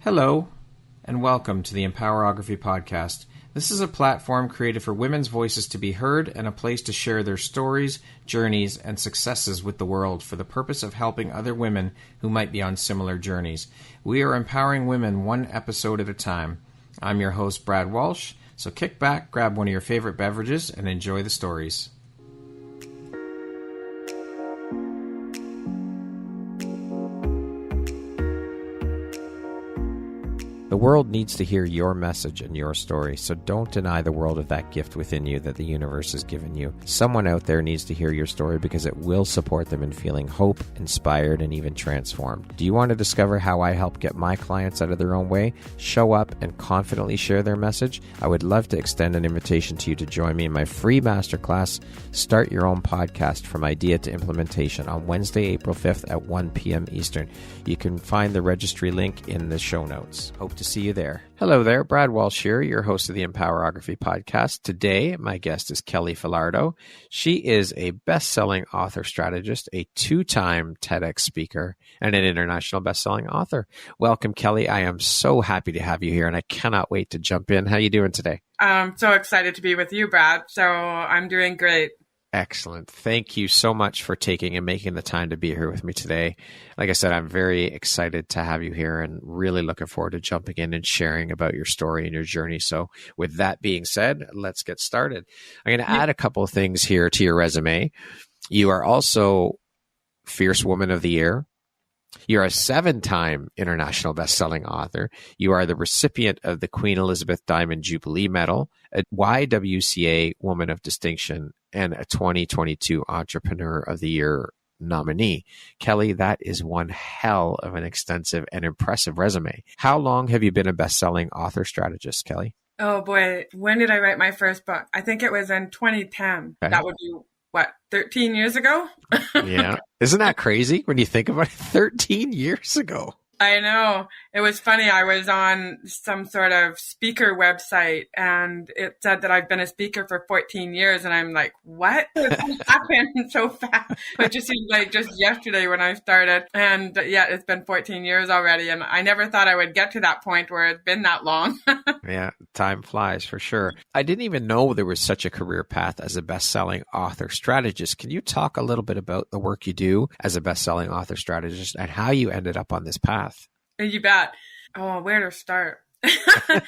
Hello, and welcome to the Empowerography Podcast. This is a platform created for women's voices to be heard and a place to share their stories, journeys, and successes with the world for the purpose of helping other women who might be on similar journeys. We are empowering women one episode at a time. I'm your host, Brad Walsh, so kick back, grab one of your favorite beverages, and enjoy the stories. The world needs to hear your message and your story, so don't deny the world of that gift within you that the universe has given you. Someone out there needs to hear your story because it will support them in feeling hope, inspired, and even transformed. Do you want to discover how I help get my clients out of their own way, show up, and confidently share their message? I would love to extend an invitation to you to join me in my free masterclass, Start Your Own Podcast from Idea to Implementation, on Wednesday, April 5th at 1 p.m. Eastern. You can find the registry link in the show notes. Hope to see you there. Hello there, Brad Walsh here, your host of the Empowerography Podcast. Today, my guest is Kelly Falardeau. She is a best-selling author strategist, a two-time TEDx speaker, and an international best-selling author. Welcome, Kelly. I am so happy to have you here, and I cannot wait to jump in. How are you doing today? I'm so excited to be with you, Brad. So I'm doing great. Excellent. Thank you so much for taking and making the time to be here with me today. Like I said, I'm very excited to have you here and really looking forward to jumping in and sharing about your story and your journey. So with that being said, let's get started. I'm going to add a couple of things here to your resume. You are also Fierce Woman of the Year. You're a 7-time international best-selling author. You are the recipient of the Queen Elizabeth Diamond Jubilee Medal, a YWCA Woman of Distinction, and a 2022 Entrepreneur of the Year nominee. Kelly, that is one hell of an extensive and impressive resume. How long have you been a best-selling author strategist, Kelly? Oh boy, when did I write my first book? I think it was in 2010. Okay. That would be, 13 years ago? Yeah. Isn't that crazy when you think about it? 13 years ago. I know. It was funny. I was on some sort of speaker website and it said that I've been a speaker for 14 years. And I'm like, what? It happened so fast. It just seemed like just yesterday when I started. And yeah, it's been 14 years already. And I never thought I would get to that point where it's been that long. Yeah, time flies for sure. I didn't even know there was such a career path as a best-selling author strategist. Can you talk a little bit about the work you do as a best-selling author strategist and how you ended up on this path? You bet. Oh, where to start? I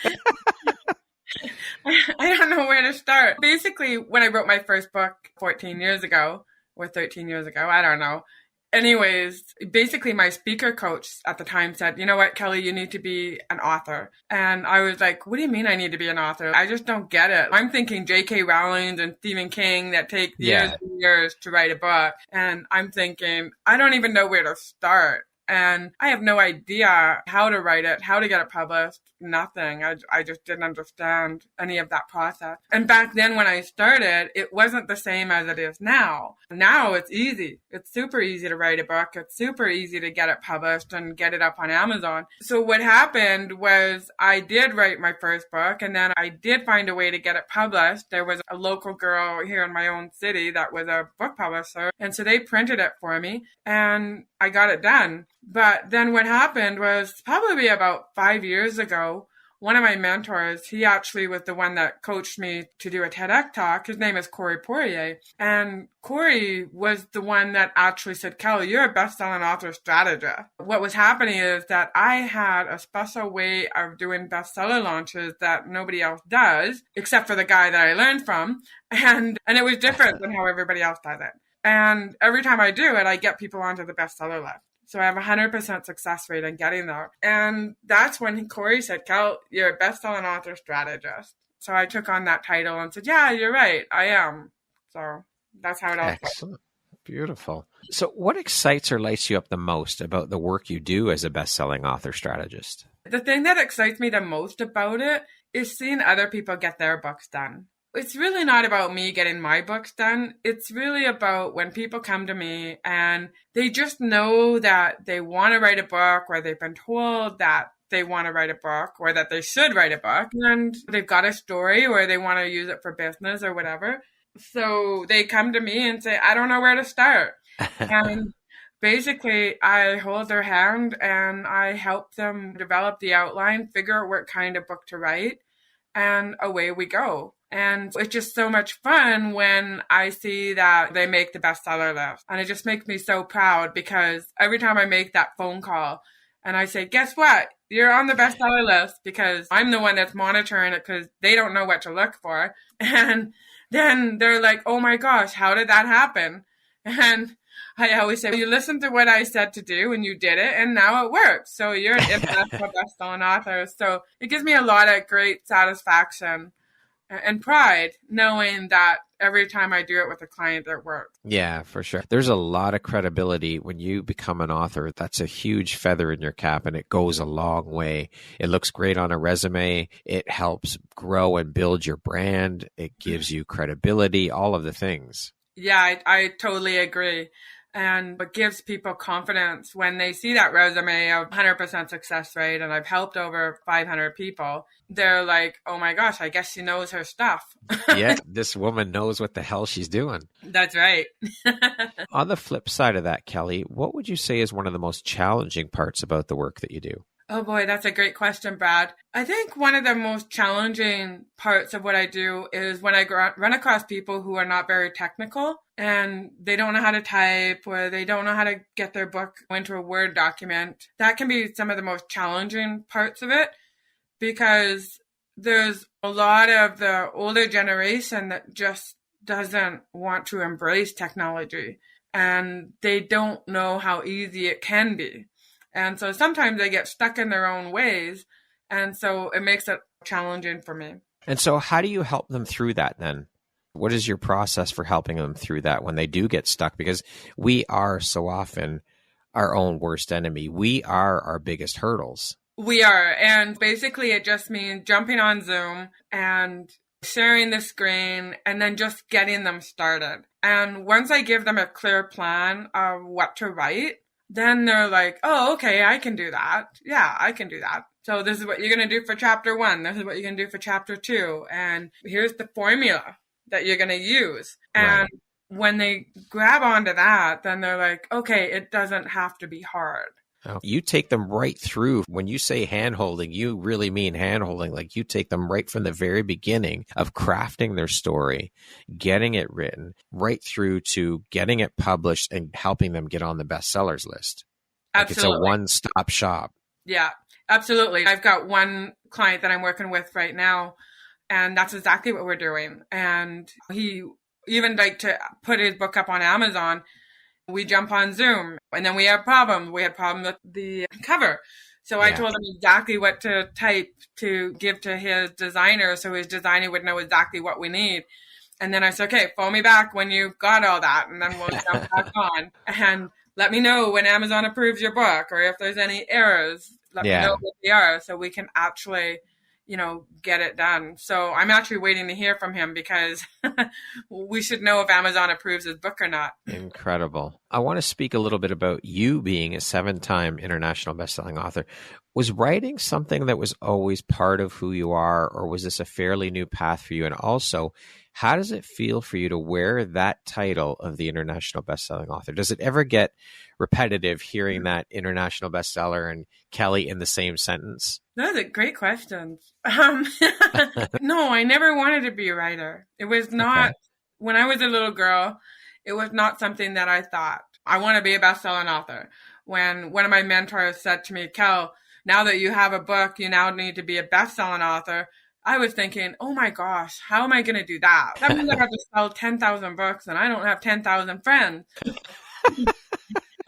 don't know where to start. Basically, when I wrote my first book 14 years ago or 13 years ago, I don't know. Anyways, basically my speaker coach at the time said, you know what, Kelly, you need to be an author. And I was like, what do you mean I need to be an author? I just don't get it. I'm thinking J.K. Rowling and Stephen King that take years and years to write a book. And I'm thinking, I don't even know where to start. And I have no idea how to write it, how to get it published, nothing. I just didn't understand any of that process. And back then when I started, it wasn't the same as it is now. Now it's easy. It's super easy to write a book. It's super easy to get it published and get it up on Amazon. So what happened was I did write my first book and then I did find a way to get it published. There was a local girl here in my own city that was a book publisher. And so they printed it for me and I got it done. But then what happened was probably about 5 years ago, one of my mentors, he actually was the one that coached me to do a TEDx talk. His name is Corey Poirier. And Corey was the one that actually said, Kelly, you're a best-selling author strategist. What was happening is that I had a special way of doing bestseller launches that nobody else does, except for the guy that I learned from. And it was different than how everybody else does it. And every time I do it, I get people onto the bestseller list. So I have a 100% success rate in getting there. And that's when Corey said, Kel, you're a best-selling author strategist. So I took on that title and said, yeah, you're right. I am. So that's how it all started. Excellent. Beautiful. So what excites or lights you up the most about the work you do as a best-selling author strategist? The thing that excites me the most about it is seeing other people get their books done. It's really not about me getting my books done. It's really about when people come to me and they just know that they want to write a book or they've been told that they want to write a book or that they should write a book and they've got a story or they want to use it for business or whatever. So they come to me and say, I don't know where to start. And Basically, I hold their hand and I help them develop the outline, figure out what kind of book to write, and away we go. And it's just so much fun when I see that they make the bestseller list. And it just makes me so proud because every time I make that phone call and I say, guess what? You're on the bestseller list, because I'm the one that's monitoring it because they don't know what to look for. And then they're like, oh my gosh, how did that happen? And I always say, you listened to what I said to do and you did it, and now it works. So you're an international best-selling author. So it gives me a lot of great satisfaction and pride knowing that every time I do it with a client, it works. Yeah, for sure. There's a lot of credibility when you become an author. That's a huge feather in your cap, and it goes a long way. It looks great on a resume. It helps grow and build your brand. It gives you credibility, all of the things. Yeah, I totally agree. And it gives people confidence when they see that resume of 100% success rate, and I've helped over 500 people. They're like, oh my gosh, I guess she knows her stuff. Yeah, this woman knows what the hell she's doing. That's right. On the flip side of that, Kelly, what would you say is one of the most challenging parts about the work that you do? Oh boy, that's a great question, Brad. I think one of the most challenging parts of what I do is when I run across people who are not very technical and they don't know how to type, or they don't know how to get their book into a Word document. That can be some of the most challenging parts of it, because there's a lot of the older generation that just doesn't want to embrace technology, and they don't know how easy it can be. And so sometimes they get stuck in their own ways. And so it makes it challenging for me. And so how do you help them through that then? What is your process for helping them through that when they do get stuck? Because we are so often our own worst enemy. We are our biggest hurdles. We are. And basically it just means jumping on Zoom and sharing the screen and then just getting them started. And once I give them a clear plan of what to write, then they're like, oh, okay, I can do that. Yeah, I can do that. So this is what you're going to do for chapter 1. This is what you're going to do for chapter 2. And here's the formula that you're going to use. And Right. When they grab onto that, then they're like, okay, it doesn't have to be hard. You take them right through. When you say hand-holding, you really mean hand-holding. Like you take them right from the very beginning of crafting their story, getting it written, right through to getting it published and helping them get on the bestsellers list. Like Absolutely. it's a one-stop shop. Yeah, absolutely. I've got one client that I'm working with right now, and that's exactly what we're doing. And he even like to put his book up on Amazon. We jump on Zoom, and then we have problems. We had problems with the cover. So I told him exactly what to type to give to his designer, so his designer would know exactly what we need. And then I said, okay, phone me back when you've got all that, and then we'll jump back on. And let me know when Amazon approves your book, or if there's any errors, let me know what they are, so we can actually, get it done. So I'm actually waiting to hear from him, because we should know if Amazon approves his book or not. Incredible. I want to speak a little bit about you being a 7-time international best-selling author. Was writing something that was always part of who you are, or was this a fairly new path for you? And also, how does it feel for you to wear that title of the international best-selling author? Does it ever get repetitive hearing that international bestseller and Kelly in the same sentence? Those are great questions. No, I never wanted to be a writer. It was not, when I was a little girl, it was not something that I thought, I want to be a best-selling author. When one of my mentors said to me, Kel, now that you have a book, you now need to be a best-selling author, I was thinking, oh my gosh, how am I going to do that? That means I have to sell 10,000 books, and I don't have 10,000 friends.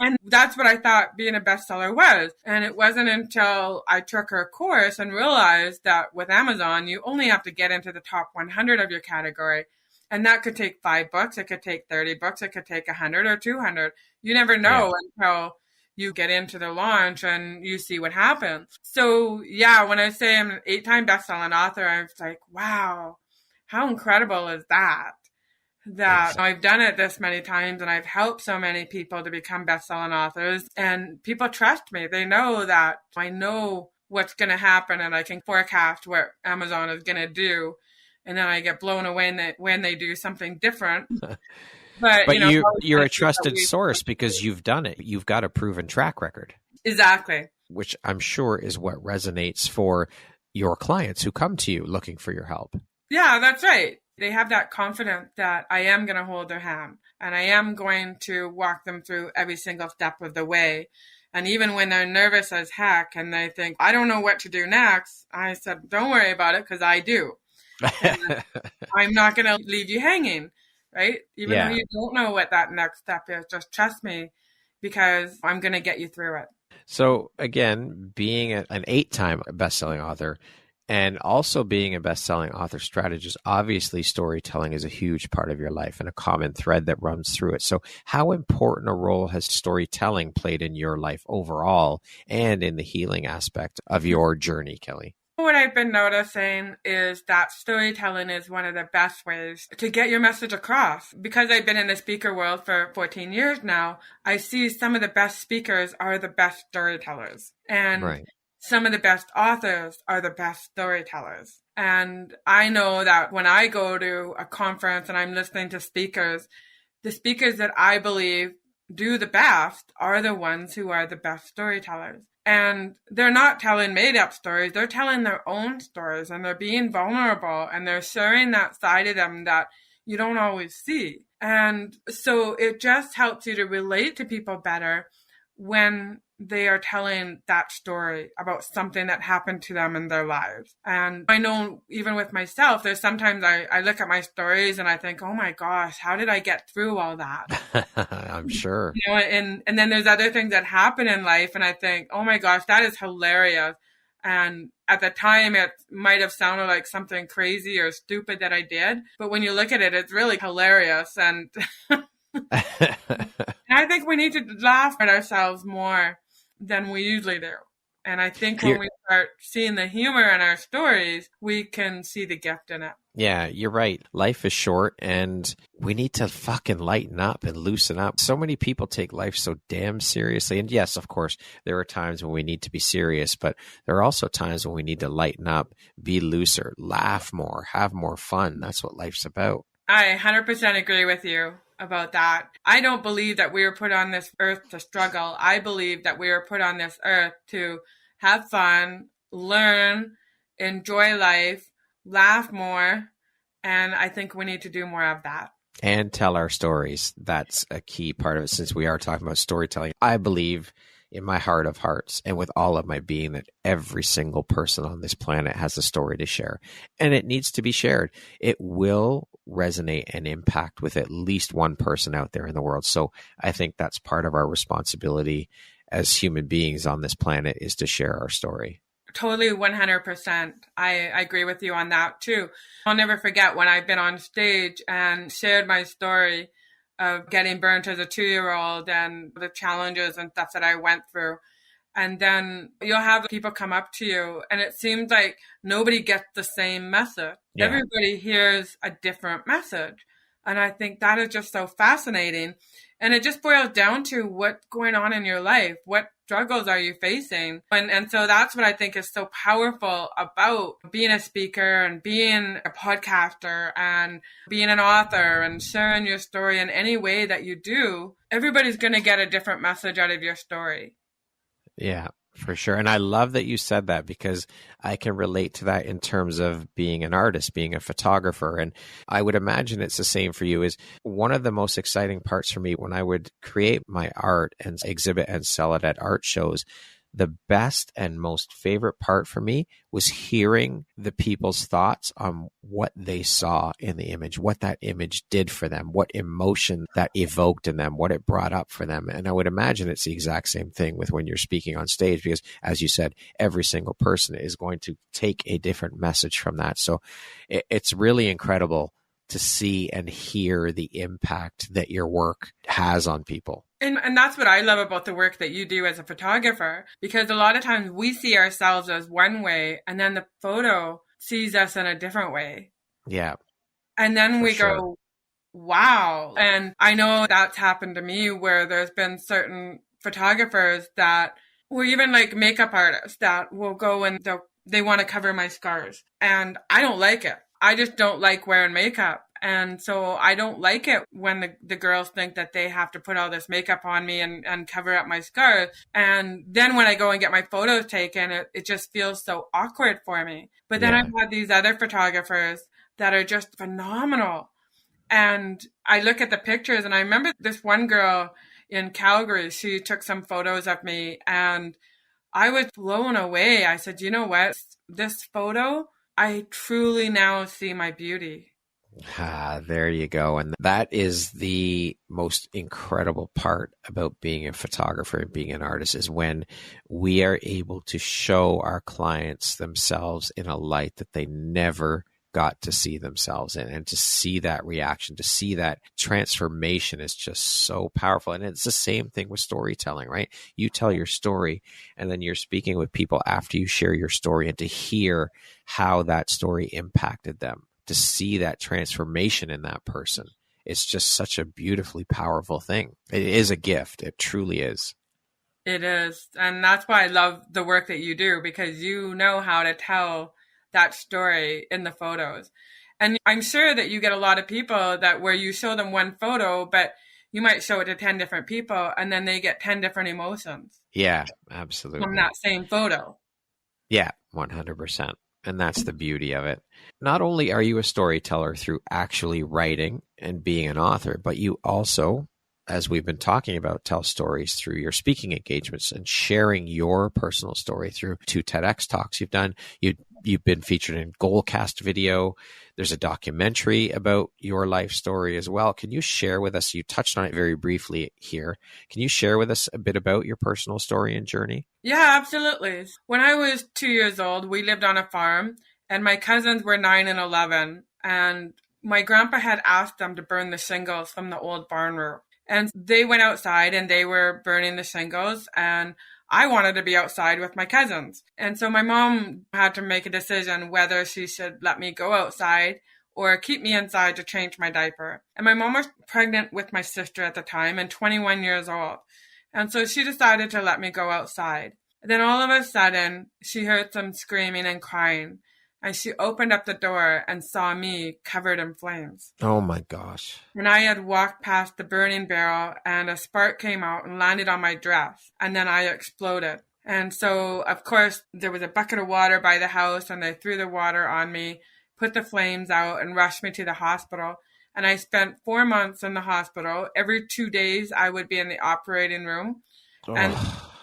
And that's what I thought being a bestseller was. And it wasn't until I took her course and realized that with Amazon, you only have to get into the top 100 of your category. And that could take 5 books. It could take 30 books. It could take 100 or 200. You never know until you get into the launch and you see what happens. So yeah, when I say I'm an 8-time best-selling author, I was like, wow, how incredible is that? That I've done it this many times, and I've helped so many people to become best-selling authors, and people trust me. They know that I know what's going to happen, and I can forecast what Amazon is going to do. And then I get blown away when they do something different. But you're a trusted source because you've done it. You've got a proven track record. Exactly. Which I'm sure is what resonates for your clients who come to you looking for your help. Yeah, that's right. They have that confidence that I am going to hold their hand and I am going to walk them through every single step of the way. And even when they're nervous as heck and they think, I don't know what to do next, I said, don't worry about it because I do. I'm not going to leave you hanging, right? Even though you don't know what that next step is, just trust me because I'm going to get you through it. So again, being an 8-time best-selling author and also being a best-selling author strategist, obviously storytelling is a huge part of your life and a common thread that runs through it. So how important a role has storytelling played in your life overall and in the healing aspect of your journey, Kelly? What I've been noticing is that storytelling is one of the best ways to get your message across. Because I've been in the speaker world for 14 years now, I see some of the best speakers are the best storytellers. And some of the best authors are the best storytellers. And I know that when I go to a conference and I'm listening to speakers, the speakers that I believe do the best are the ones who are the best storytellers. And they're not telling made-up stories. They're telling their own stories and they're being vulnerable and they're sharing that side of them that you don't always see. And so it just helps you to relate to people better when they are telling that story about something that happened to them in their lives. And I know even with myself, there's sometimes I look at my stories and I think, oh my gosh, how did I get through all that? I'm sure. And then there's other things that happen in life and I think, oh my gosh, that is hilarious. And at the time, it might have sounded like something crazy or stupid that I did. But when you look at it, it's really hilarious. And I think we need to laugh at ourselves more than we usually do. And I think when we start seeing the humor in our stories, we can see the gift in it. Yeah, you're right. Life is short and we need to fucking lighten up and loosen up. So many people take life so damn seriously. And yes, of course, there are times when we need to be serious, but there are also times when we need to lighten up, be looser, laugh more, have more fun. That's what life's about. I 100% agree with you about that. I don't believe that we were put on this earth to struggle. I believe that we were put on this earth to have fun, learn, enjoy life, laugh more. And I think we need to do more of that. And tell our stories. That's a key part of it since we are talking about storytelling. I believe in my heart of hearts and with all of my being that every single person on this planet has a story to share. And it needs to be shared. It will resonate and impact with at least one person out there in the world. So I think that's part of our responsibility as human beings on this planet is to share our story. Totally 100%. I agree with you on that too. I'll never forget when I've been on stage and shared my story of getting burnt as a 2-year-old and the challenges and stuff that I went through. And then you'll have people come up to you and it seems like nobody gets the same message. Yeah. Everybody hears a different message. And I think that is just so fascinating. And it just boils down to what's going on in your life. What struggles are you facing? And so that's what I think is so powerful about being a speaker and being a podcaster and being an author and sharing your story in any way that you do. Everybody's going to get a different message out of your story. Yeah, for sure. And I love that you said that because I can relate to that in terms of being an artist, being a photographer. And I would imagine it's the same for you. Is one of the most exciting parts for me when I would create my art and exhibit and sell it at art shows. The best and most favorite part for me was hearing the people's thoughts on what they saw in the image, what that image did for them, what emotion that evoked in them, what it brought up for them. And I would imagine it's the exact same thing with when you're speaking on stage, because as you said, every single person is going to take a different message from that. So it's really incredible to see and hear the impact that your work has on people. And that's what I love about the work that you do as a photographer, because a lot of times we see ourselves as one way and then the photo sees us in a different way. Yeah. And then we go, wow. And I know that's happened to me where there's been certain photographers that, or even like makeup artists that will go and they want to cover my scars. And I don't like it. I just don't like wearing makeup. And so I don't like it when the girls think that they have to put all this makeup on me and cover up my scars. And then when I go and get my photos taken, it just feels so awkward for me. But then I've had these other photographers that are just phenomenal. And I look at the pictures, and I remember this one girl in Calgary, she took some photos of me, and I was blown away. I said, you know what? This photo, I truly now see my beauty. There you go. And that is the most incredible part about being a photographer and being an artist, is when we are able to show our clients themselves in a light that they never got to see themselves in, and to see that reaction, to see that transformation is just so powerful. And it's the same thing with storytelling, right? You tell your story, and then you're speaking with people after you share your story, and to hear how that story impacted them, to see that transformation in that person. It's just such a beautifully powerful thing. It is a gift. It truly is. It is. And that's why I love the work that you do, because you know how to tell that story in the photos. And I'm sure that you get a lot of people that where you show them one photo, but you might show it to 10 different people, and then they get 10 different emotions. Yeah, absolutely. From that same photo. Yeah, 100%. And that's the beauty of it. Not only are you a storyteller through actually writing and being an author, but you also, as we've been talking about, tell stories through your speaking engagements and sharing your personal story through 2 TEDx talks you've done. You've been featured in Goalcast video. There's a documentary about your life story as well. Can you share with us, you touched on it very briefly here, can you share with us a bit about your personal story and journey? Yeah, absolutely. When I was 2 years old, we lived on a farm, and my cousins were 9 and 11. And my grandpa had asked them to burn the shingles from the old barn roof. And they went outside and they were burning the shingles, and I wanted to be outside with my cousins. And so my mom had to make a decision whether she should let me go outside or keep me inside to change my diaper. And my mom was pregnant with my sister at the time and 21 years old. And so she decided to let me go outside. Then all of a sudden, she heard some screaming and crying. And she opened up the door and saw me covered in flames. Oh my gosh. And I had walked past the burning barrel, and a spark came out and landed on my dress. And then I exploded. And so, of course, there was a bucket of water by the house, and they threw the water on me, put the flames out, and rushed me to the hospital. And I spent 4 months in the hospital. Every 2 days, I would be in the operating room and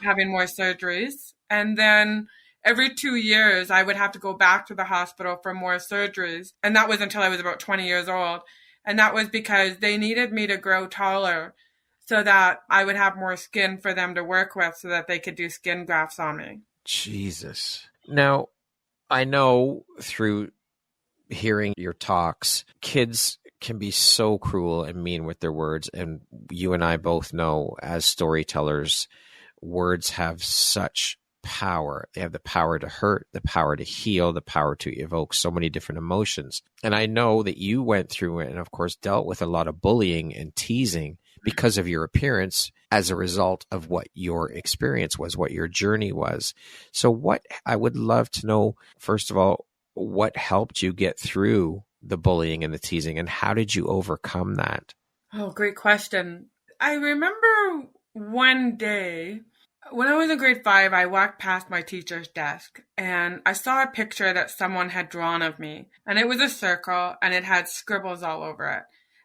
having more surgeries. And then every 2 years, I would have to go back to the hospital for more surgeries. And that was until I was about 20 years old. And that was because they needed me to grow taller so that I would have more skin for them to work with so that they could do skin grafts on me. Jesus. Now, I know through hearing your talks, kids can be so cruel and mean with their words. And you and I both know, as storytellers, words have such power. They have the power to hurt, the power to heal, the power to evoke so many different emotions. And I know that you went through it and, of course, dealt with a lot of bullying and teasing because of your appearance as a result of what your experience was, what your journey was. So what I would love to know, first of all, what helped you get through the bullying and the teasing, and how did you overcome that? Oh, great question. I remember one day when I was in grade 5, I walked past my teacher's desk and I saw a picture that someone had drawn of me, and it was a circle and it had scribbles all over it,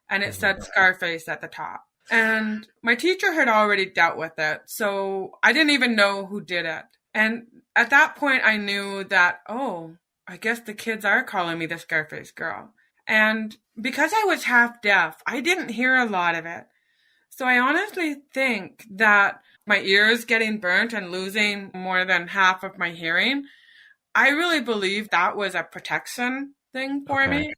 and it said Scarface at the top. And my teacher had already dealt with it, so I didn't even know who did it. And at that point I knew that, oh, I guess the kids are calling me the Scarface girl. And because I was half deaf, I didn't hear a lot of it. So I honestly think that my ears getting burnt and losing more than half of my hearing, I really believe that was a protection thing for me.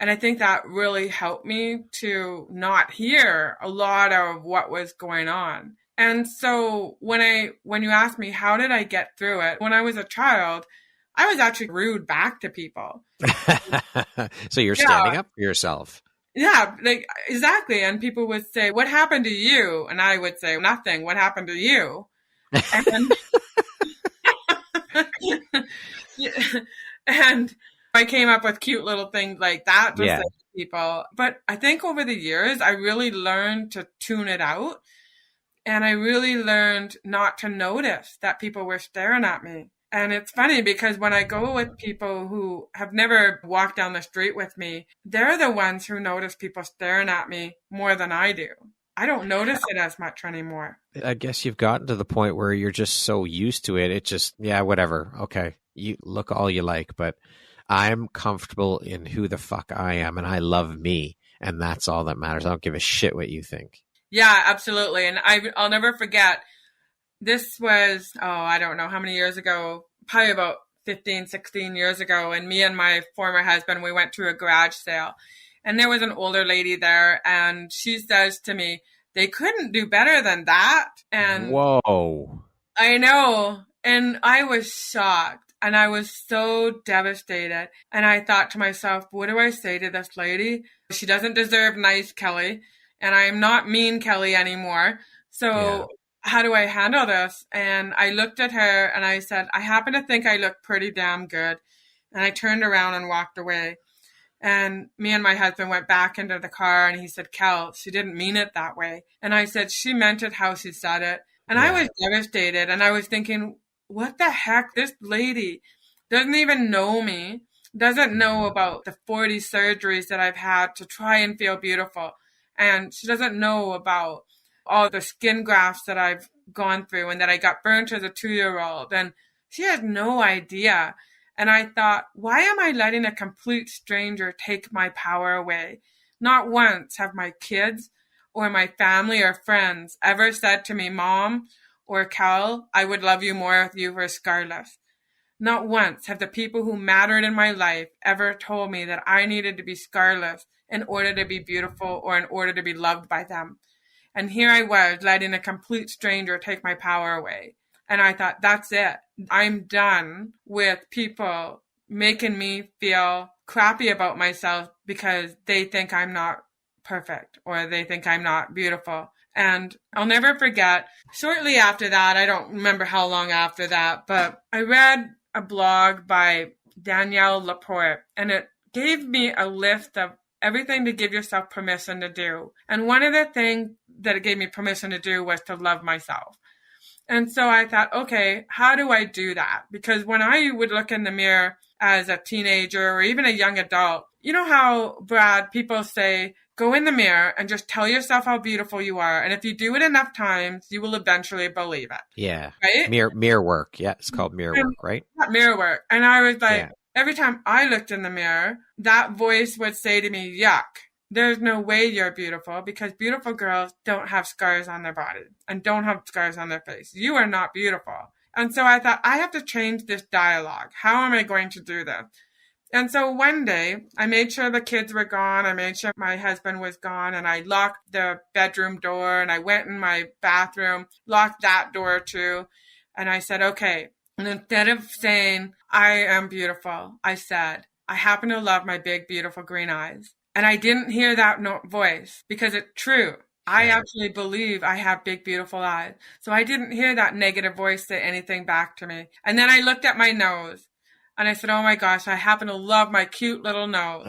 And I think that really helped me to not hear a lot of what was going on. And so when you asked me, how did I get through it? When I was a child, I was actually rude back to people. So you're standing up for yourself. Yeah, like exactly. And people would say, what happened to you? And I would say, nothing. What happened to you? And I came up with cute little things like that. Just like, people. But I think over the years, I really learned to tune it out. And I really learned not to notice that people were staring at me. And it's funny because when I go with people who have never walked down the street with me, they're the ones who notice people staring at me more than I do. I don't notice it as much anymore. I guess you've gotten to the point where you're just so used to it. It just, yeah, whatever. Okay. You look all you like, but I'm comfortable in who the fuck I am and I love me. And that's all that matters. I don't give a shit what you think. Yeah, absolutely. And I'll never forget, this was, I don't know how many years ago, probably about 15, 16 years ago. And me and my former husband, we went to a garage sale. And there was an older lady there. And she says to me, they couldn't do better than that. And whoa. I know. And I was shocked. And I was so devastated. And I thought to myself, what do I say to this lady? She doesn't deserve nice Kelly. And I am not mean Kelly anymore. So how do I handle this? And I looked at her and I said, I happen to think I look pretty damn good. And I turned around and walked away. And me and my husband went back into the car and he said, Kel, she didn't mean it that way. And I said, she meant it how she said it. And I was devastated. And I was thinking, what the heck? This lady doesn't even know me, doesn't know about the 40 surgeries that I've had to try and feel beautiful. And she doesn't know about all the skin grafts that I've gone through and that I got burnt as a 2-year-old. And she has no idea. And I thought, why am I letting a complete stranger take my power away? Not once have my kids or my family or friends ever said to me, Mom or Cal, I would love you more if you were scarless. Not once have the people who mattered in my life ever told me that I needed to be scarless in order to be beautiful or in order to be loved by them. And here I was letting a complete stranger take my power away. And I thought, that's it. I'm done with people making me feel crappy about myself because they think I'm not perfect or they think I'm not beautiful. And I'll never forget, shortly after that, I don't remember how long after that, but I read a blog by Danielle Laporte, and it gave me a list of everything to give yourself permission to do. And one of the things that it gave me permission to do was to love myself. And so I thought, okay, how do I do that? Because when I would look in the mirror as a teenager or even a young adult, you know how, Brad, people say, go in the mirror and just tell yourself how beautiful you are. And if you do it enough times, you will eventually believe it. Yeah. Right? Mirror work. Yeah. It's called mirror work, right? Mirror work. And I was like, every time I looked in the mirror, that voice would say to me, yuck, there's no way you're beautiful because beautiful girls don't have scars on their body and don't have scars on their face. You are not beautiful. And so I thought, I have to change this dialogue. How am I going to do this? And so one day, I made sure the kids were gone. I made sure my husband was gone. And I locked the bedroom door. And I went in my bathroom, locked that door too. And I said, okay. And instead of saying, I am beautiful, I said, I happen to love my big, beautiful green eyes. And I didn't hear that voice because it's true. I actually believe I have big, beautiful eyes. So I didn't hear that negative voice say anything back to me. And then I looked at my nose. And I said, oh my gosh, I happen to love my cute little nose.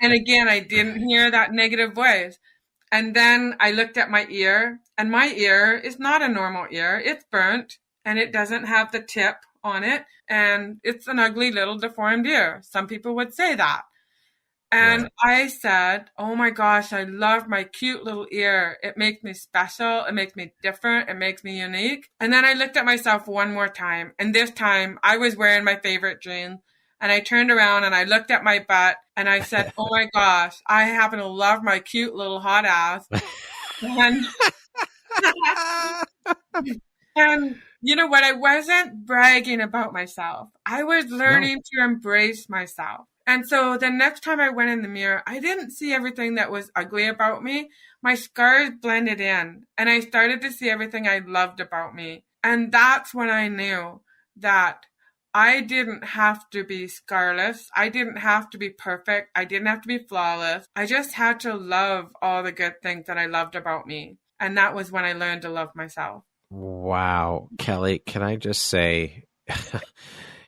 And again, I didn't hear that negative voice. And then I looked at my ear, and my ear is not a normal ear. It's burnt, and it doesn't have the tip on it. And it's an ugly little deformed ear. Some people would say that. And I said, oh my gosh, I love my cute little ear. It makes me special. It makes me different. It makes me unique. And then I looked at myself one more time. And this time I was wearing my favorite jeans. And I turned around and I looked at my butt and I said, oh my gosh, I happen to love my cute little hot ass. And you know what? I wasn't bragging about myself. I was learning to embrace myself. And so the next time I went in the mirror, I didn't see everything that was ugly about me. My scars blended in, and I started to see everything I loved about me. And that's when I knew that I didn't have to be scarless. I didn't have to be perfect. I didn't have to be flawless. I just had to love all the good things that I loved about me. And that was when I learned to love myself. Wow. Kelly, can I just say,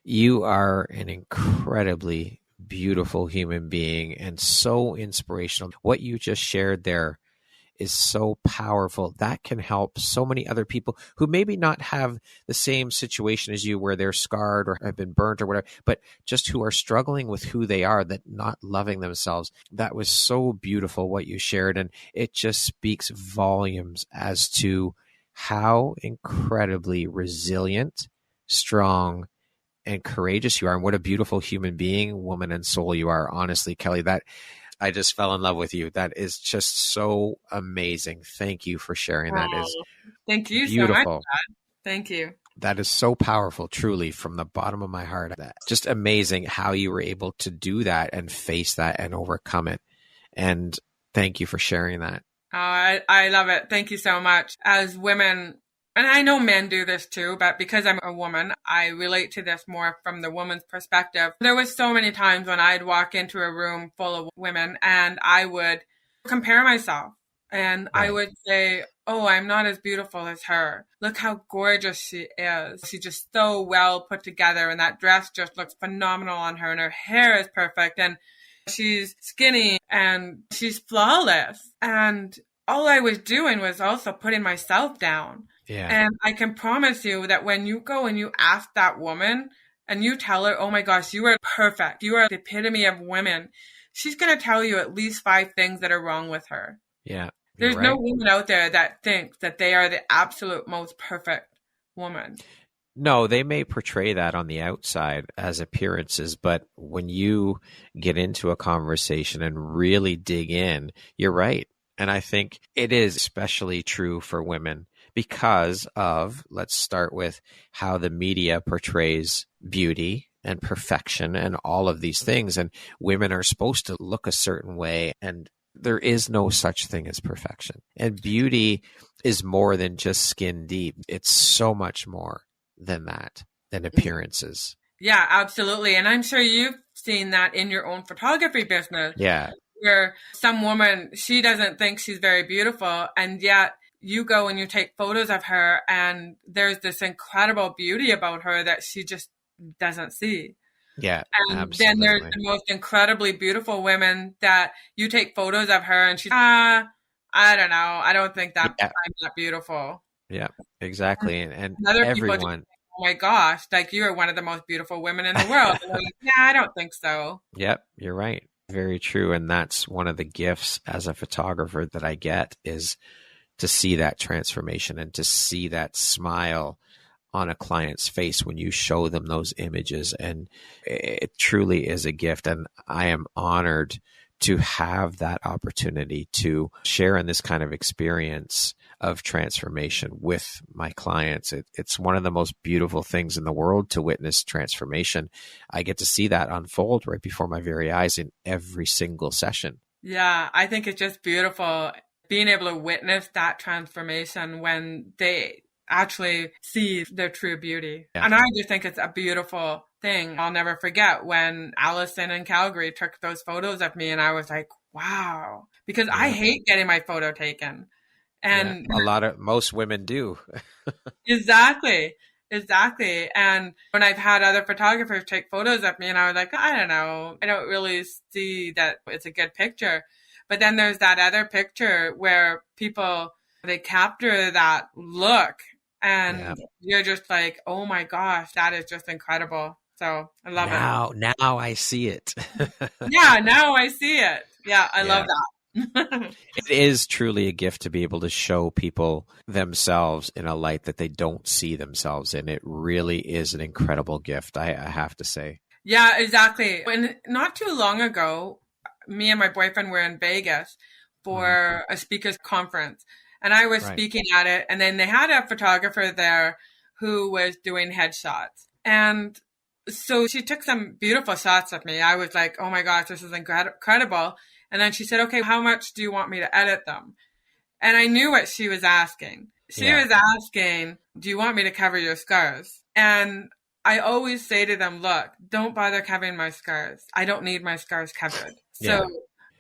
you are an incredibly beautiful human being and so inspirational. What you just shared there is so powerful. That can help so many other people who maybe not have the same situation as you where they're scarred or have been burnt or whatever, but just who are struggling with who they are, that not loving themselves. That was so beautiful what you shared. And it just speaks volumes as to how incredibly resilient, strong, and courageous you are. And what a beautiful human being, woman, and soul you are. Honestly, Kelly, that I just fell in love with you. That is just so amazing. Thank you for sharing. That is thank you beautiful. So much, Dad. Thank you. That is so powerful, truly, from the bottom of my heart. Just amazing how you were able to do that and face that and overcome it. And thank you for sharing that. Oh, I love it. Thank you so much. As women, and I know men do this too, but because I'm a woman, I relate to this more from the woman's perspective. There was so many times when I'd walk into a room full of women and I would compare myself and I would say, oh, I'm not as beautiful as her. Look how gorgeous she is. She's just so well put together and that dress just looks phenomenal on her and her hair is perfect and she's skinny and she's flawless. And all I was doing was also putting myself down. Yeah. And I can promise you that when you go and you ask that woman and you tell her, oh my gosh, you are perfect. You are the epitome of women. She's going to tell you at least 5 things that are wrong with her. Yeah. There's no woman out there that thinks that they are the absolute most perfect woman. No, they may portray that on the outside as appearances, but when you get into a conversation and really dig in, you're right. And I think it is especially true for women because of, let's start with how the media portrays beauty and perfection and all of these things. And women are supposed to look a certain way, and there is no such thing as perfection. And beauty is more than just skin deep. It's so much more than that, than appearances. Yeah, absolutely. And I'm sure you've seen that in your own photography business. Yeah. Where some woman, she doesn't think she's very beautiful, and yet you go and you take photos of her and there's this incredible beauty about her that she just doesn't see. Yeah, and absolutely. Then there's the most incredibly beautiful women that you take photos of her and she's, I don't know, I don't think that I'm that beautiful. Yeah, exactly. And other everyone. People just, oh my gosh, like you are one of the most beautiful women in the world. And like, yeah, I don't think so. Yep, you're right. Very true. And that's one of the gifts as a photographer that I get, is to see that transformation and to see that smile on a client's face when you show them those images. And it truly is a gift. And I am honored to have that opportunity to share in this kind of experience of transformation with my clients. It's one of the most beautiful things in the world to witness transformation. I get to see that unfold right before my very eyes in every single session. Yeah, I think it's just beautiful being able to witness that transformation when they actually see their true beauty. Yeah. And I just think it's a beautiful thing. I'll never forget when Allison in Calgary took those photos of me and I was like, wow, because I hate getting my photo taken. And most women do. Exactly. And when I've had other photographers take photos of me and I was like, I don't know, I don't really see that it's a good picture. But then there's that other picture where people, they capture that look and you're just like, oh my gosh, that is just incredible. So I love it. Now I see it. Yeah, now I see it. Yeah, I love that. It is truly a gift to be able to show people themselves in a light that they don't see themselves in. It really is an incredible gift, I have to say. Yeah, exactly. And not too long ago, me and my boyfriend were in Vegas for a speakers conference. And I was speaking at it. And then they had a photographer there who was doing headshots. And so she took some beautiful shots of me. I was like, oh my gosh, this is incredible. And then she said, okay, how much do you want me to edit them? And I knew what she was asking. She was asking, do you want me to cover your scars? And I always say to them, look, don't bother covering my scars. I don't need my scars covered. So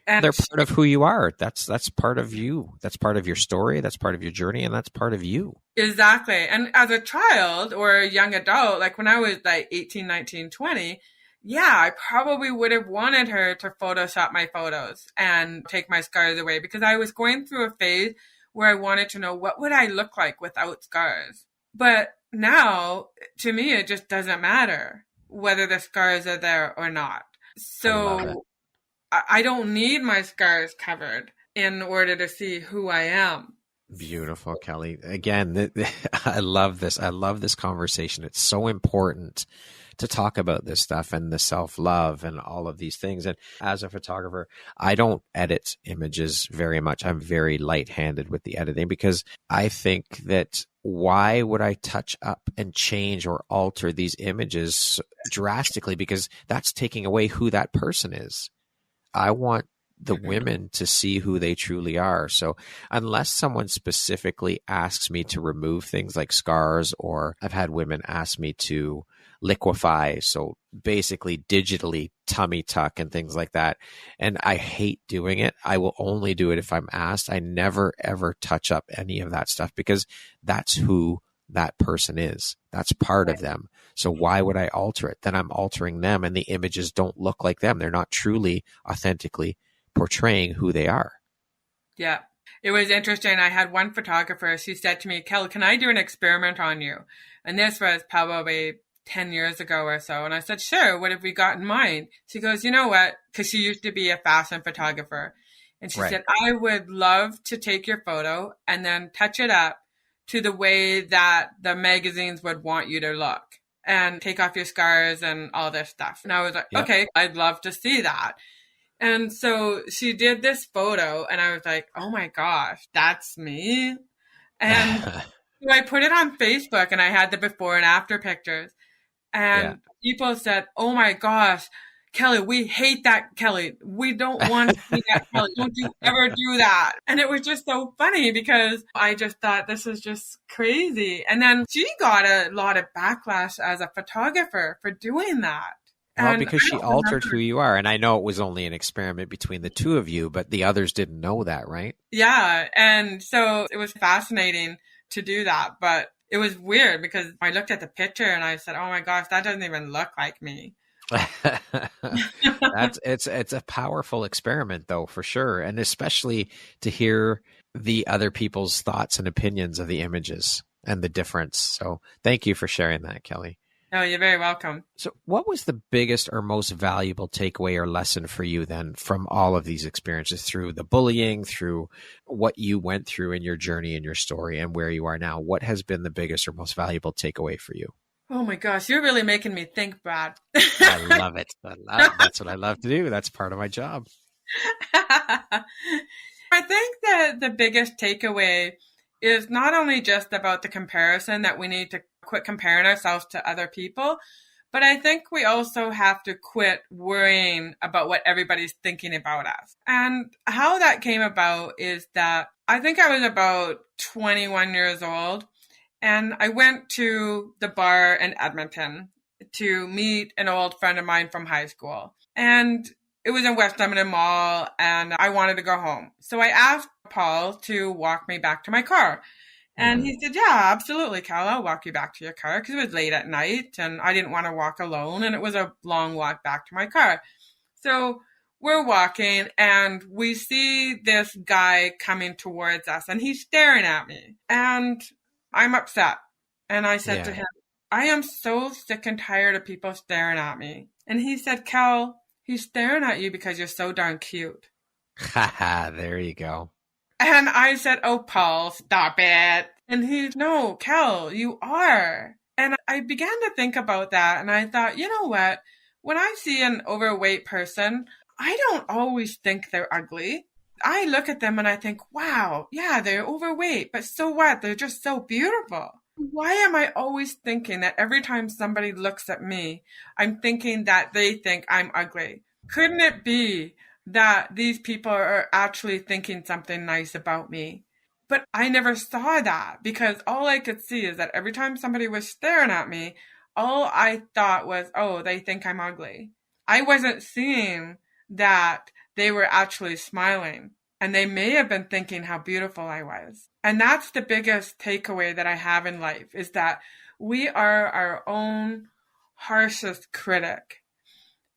and they're part of who you are. That's part of you. That's part of your story. That's part of your journey. And that's part of you. Exactly. And as a child or a young adult, like when I was like 18, 19, 20, yeah, I probably would have wanted her to Photoshop my photos and take my scars away, because I was going through a phase where I wanted to know what would I look like without scars. But now, to me, it just doesn't matter whether the scars are there or not. I love it. So I don't need my scars covered in order to see who I am. Beautiful, Kelly. Again, I love this. I love this conversation. It's so important to talk about this stuff and the self-love and all of these things. And as a photographer, I don't edit images very much. I'm very light-handed with the editing, because I think that why would I touch up and change or alter these images drastically? Because that's taking away who that person is. I want the women to see who they truly are. So unless someone specifically asks me to remove things like scars, or I've had women ask me to liquefy, so basically digitally tummy tuck and things like that, and I hate doing it. I will only do it if I'm asked. I never ever touch up any of that stuff, because that's who that person is. That's part of them. So why would I alter it? Then I'm altering them, and the images don't look like them. They're not truly, authentically portraying who they are. Yeah. It was interesting. I had one photographer, she said to me, Kelly, can I do an experiment on you? And this was probably 10 years ago or so. And I said, sure, what have we got in mind? She goes, you know what? Because she used to be a fashion photographer. And she said, I would love to take your photo and then touch it up to the way that the magazines would want you to look, and take off your scars and all this stuff. And I was like, okay, I'd love to see that. And so she did this photo, and I was like, oh my gosh, that's me. And so I put it on Facebook, and I had the before and after pictures. And people said, oh my gosh, Kelly, we hate that, Kelly. We don't want to see that, Kelly. Don't you ever do that. And it was just so funny, because I just thought, this is just crazy. And then she got a lot of backlash as a photographer for doing that. Well, because she altered who you are. And I know it was only an experiment between the two of you, but the others didn't know that, right? Yeah. And so it was fascinating to do that. But it was weird, because I looked at the picture and I said, oh my gosh, that doesn't even look like me. It's a powerful experiment, though, for sure. And especially to hear the other people's thoughts and opinions of the images and the difference. So thank you for sharing that, Kelly. Oh, you're very welcome. So what was the biggest or most valuable takeaway or lesson for you then from all of these experiences, through the bullying, through what you went through in your journey and your story and where you are now? What has been the biggest or most valuable takeaway for you? Oh my gosh, you're really making me think, Brad. I love it. That's what I love to do. That's part of my job. I think that the biggest takeaway is not only just about the comparison, that we need to quit comparing ourselves to other people, but I think we also have to quit worrying about what everybody's thinking about us. And how that came about is that I think I was about 21 years old, and I went to the bar in Edmonton to meet an old friend of mine from high school. And it was in West Edmonton Mall, and I wanted to go home. So I asked Paul to walk me back to my car. And he said, yeah, absolutely, Cal, I'll walk you back to your car, because it was late at night and I didn't want to walk alone, and it was a long walk back to my car. So we're walking, and we see this guy coming towards us, and he's staring at me, and I'm upset. And I said to him, I am so sick and tired of people staring at me. And he said, Cal, he's staring at you because you're so darn cute. Haha, there you go. And I said, oh, Paul, stop it. And he's, no, Kel, you are. And I began to think about that. And I thought, you know what? When I see an overweight person, I don't always think they're ugly. I look at them and I think, wow, yeah, they're overweight, but so what? They're just so beautiful. Why am I always thinking that every time somebody looks at me, I'm thinking that they think I'm ugly? Couldn't it be that these people are actually thinking something nice about me? But I never saw that, because all I could see is that every time somebody was staring at me, all I thought was, oh, they think I'm ugly. I wasn't seeing that they were actually smiling, and they may have been thinking how beautiful I was. And that's the biggest takeaway that I have in life, is that we are our own harshest critic.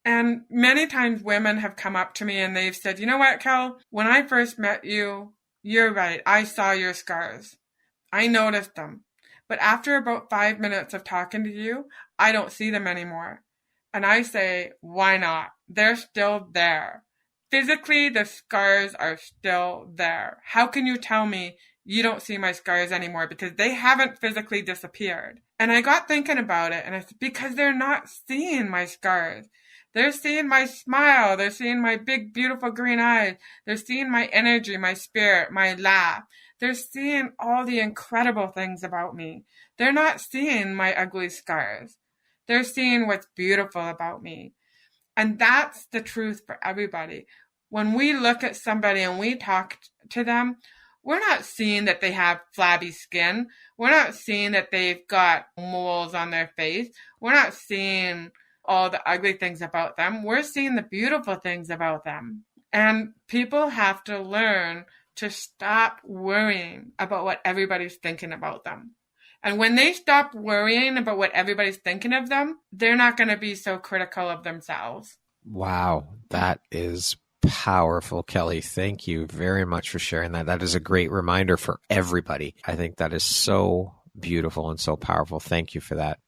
And many times women have come up to me and they've said, you know what, Kel, when I first met you, you're right. I saw your scars. I noticed them. But after about 5 minutes of talking to you, I don't see them anymore. And I say, why not? They're still there. Physically, the scars are still there. How can you tell me you don't see my scars anymore? Because they haven't physically disappeared. And I got thinking about it, and I said, because they're not seeing my scars. They're seeing my smile. They're seeing my big, beautiful green eyes. They're seeing my energy, my spirit, my laugh. They're seeing all the incredible things about me. They're not seeing my ugly scars. They're seeing what's beautiful about me. And that's the truth for everybody. When we look at somebody and we talk to them, we're not seeing that they have flabby skin. We're not seeing that they've got moles on their face. We're not seeing all the ugly things about them. We're seeing the beautiful things about them. And people have to learn to stop worrying about what everybody's thinking about them. And when they stop worrying about what everybody's thinking of them, they're not going to be so critical of themselves. Wow, that is powerful, Kelly. Thank you very much for sharing that. That is a great reminder for everybody. I think that is so beautiful and so powerful. Thank you for that.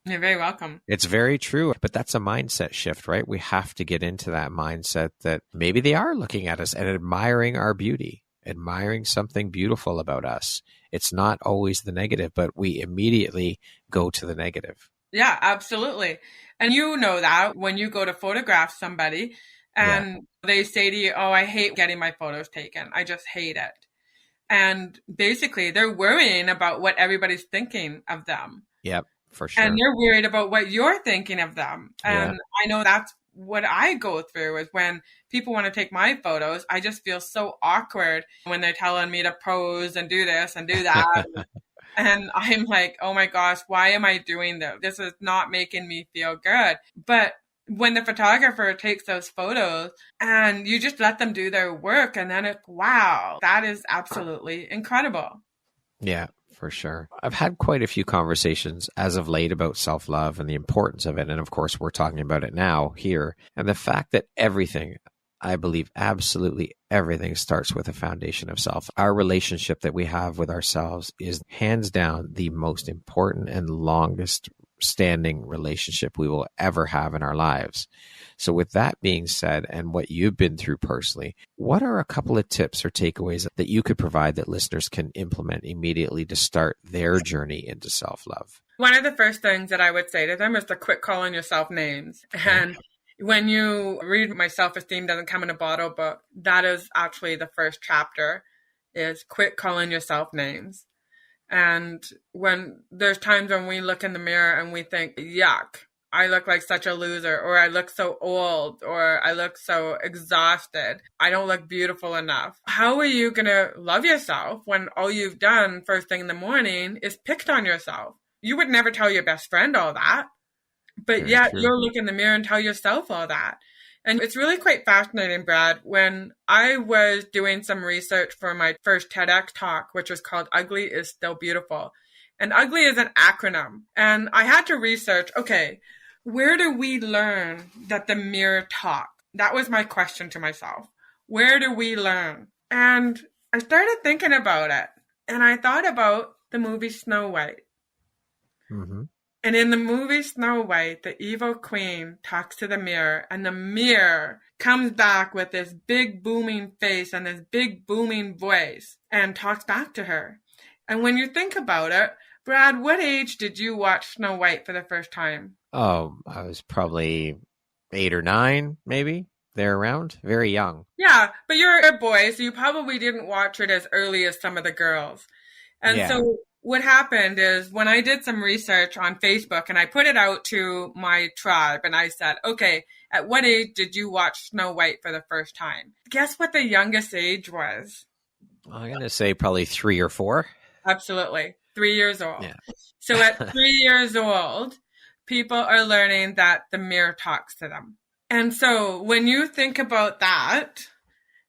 You're very welcome. It's very true, but that's a mindset shift, right? We have to get into that mindset that maybe they are looking at us and admiring our beauty, admiring something beautiful about us. It's not always the negative, but we immediately go to the negative. Yeah, absolutely. And you know that when you go to photograph somebody and they say to you, oh, I hate getting my photos taken. I just hate it. And basically they're worrying about what everybody's thinking of them. Yep, for sure. And they're worried about what you're thinking of them. And I know that's what I go through is when people want to take my photos, I just feel so awkward when they're telling me to pose and do this and do that. And I'm like, oh my gosh, why am I doing this? This is not making me feel good. But when the photographer takes those photos and you just let them do their work, and then it's, wow, that is absolutely incredible. Yeah, for sure. I've had quite a few conversations as of late about self-love and the importance of it. And of course, we're talking about it now here. And the fact that everything, I believe absolutely everything starts with a foundation of self. Our relationship that we have with ourselves is hands down the most important and longest standing relationship we will ever have in our lives. So with that being said, and what you've been through personally, what are a couple of tips or takeaways that you could provide that listeners can implement immediately to start their journey into self-love? One of the first things that I would say to them is to quit calling yourself names. And when you read My Self-Esteem Doesn't Come in a Bottle book, that is actually the first chapter, is quit calling yourself names. And when there's times when we look in the mirror and we think, yuck, I look like such a loser, or I look so old, or I look so exhausted, I don't look beautiful enough. How are you going to love yourself when all you've done first thing in the morning is picked on yourself? You would never tell your best friend all that. But yet you'll look in the mirror and tell yourself all that. And it's really quite fascinating, Brad. When I was doing some research for my first TEDx talk, which was called Ugly is Still Beautiful. And ugly is an acronym. And I had to research, okay, where do we learn that the mirror talks? That was my question to myself. Where do we learn? And I started thinking about it. And I thought about the movie Snow White. Mm-hmm. And in the movie Snow White, the evil queen talks to the mirror, and the mirror comes back with this big booming face and this big booming voice and talks back to her. And when you think about it, Brad, what age did you watch Snow White for the first time? Oh, I was probably 8 or 9, maybe. They're around. Very young. Yeah, but you're a boy, so you probably didn't watch it as early as some of the girls. And so what happened is when I did some research on Facebook and I put it out to my tribe and I said, okay, at what age did you watch Snow White for the first time? Guess what the youngest age was? I'm going to say probably 3 or 4. Absolutely. 3 years old. Yeah. So at 3 years old, people are learning that the mirror talks to them. And so when you think about that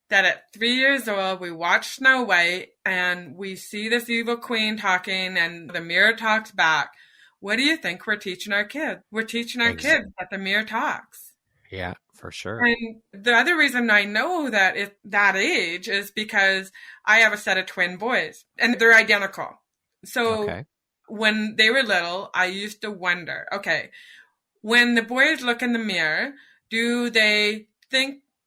at 3 years old, we watch Snow White and we see this evil queen talking and the mirror talks back. What do you think we're teaching our kids? We're teaching our kids that the mirror talks. Yeah, for sure. And the other reason I know that it's that age is because I have a set of twin boys and they're identical. So Okay. when they were little, I used to wonder, okay, when the boys look in the mirror, do they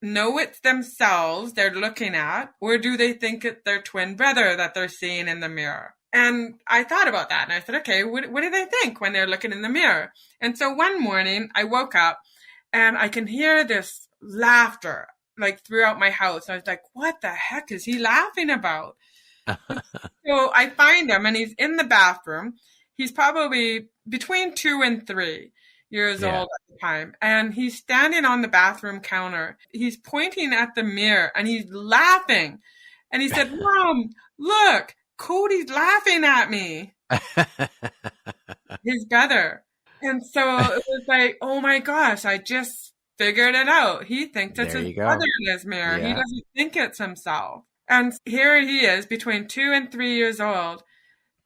know it's themselves they're looking at, or do they think it's their twin brother that they're seeing in the mirror? And I thought about that and I said, okay, what do they think when they're looking in the mirror? And so one morning I woke up and I can hear this laughter like throughout my house. I was like, what the heck is he laughing about? So I find him and he's in the bathroom. He's probably between 2 and 3 years old at the time. And he's standing on the bathroom counter. He's pointing at the mirror and he's laughing. And he said, Mom, look, Cody's laughing at me. His brother. And so it was like, oh my gosh, I just figured it out. He thinks it's his brother in his mirror. He doesn't think it's himself. And here he is between 2 and 3 years old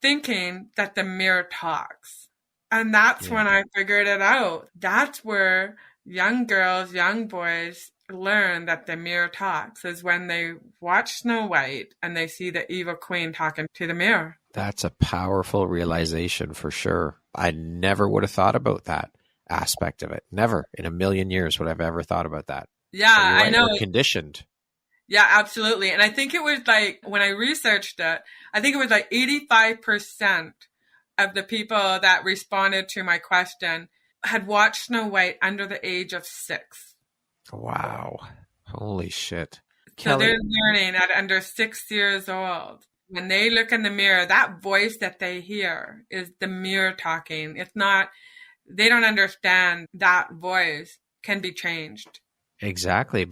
thinking that the mirror talks. And that's when I figured it out. That's where young girls, young boys learn that the mirror talks, is when they watch Snow White and they see the evil queen talking to the mirror. That's a powerful realization for sure. I never would have thought about that aspect of it. Never in a million years would I've ever thought about that. Yeah, right. I know. We're conditioned. Yeah, absolutely. And I think it was like, when I researched it, I think it was like 85% of the people that responded to my question had watched Snow White under the age of 6. Wow. Holy shit. So Kelly, they're learning at under 6 years old. When they look in the mirror, that voice that they hear is the mirror talking. It's not, they don't understand that voice can be changed. exactly.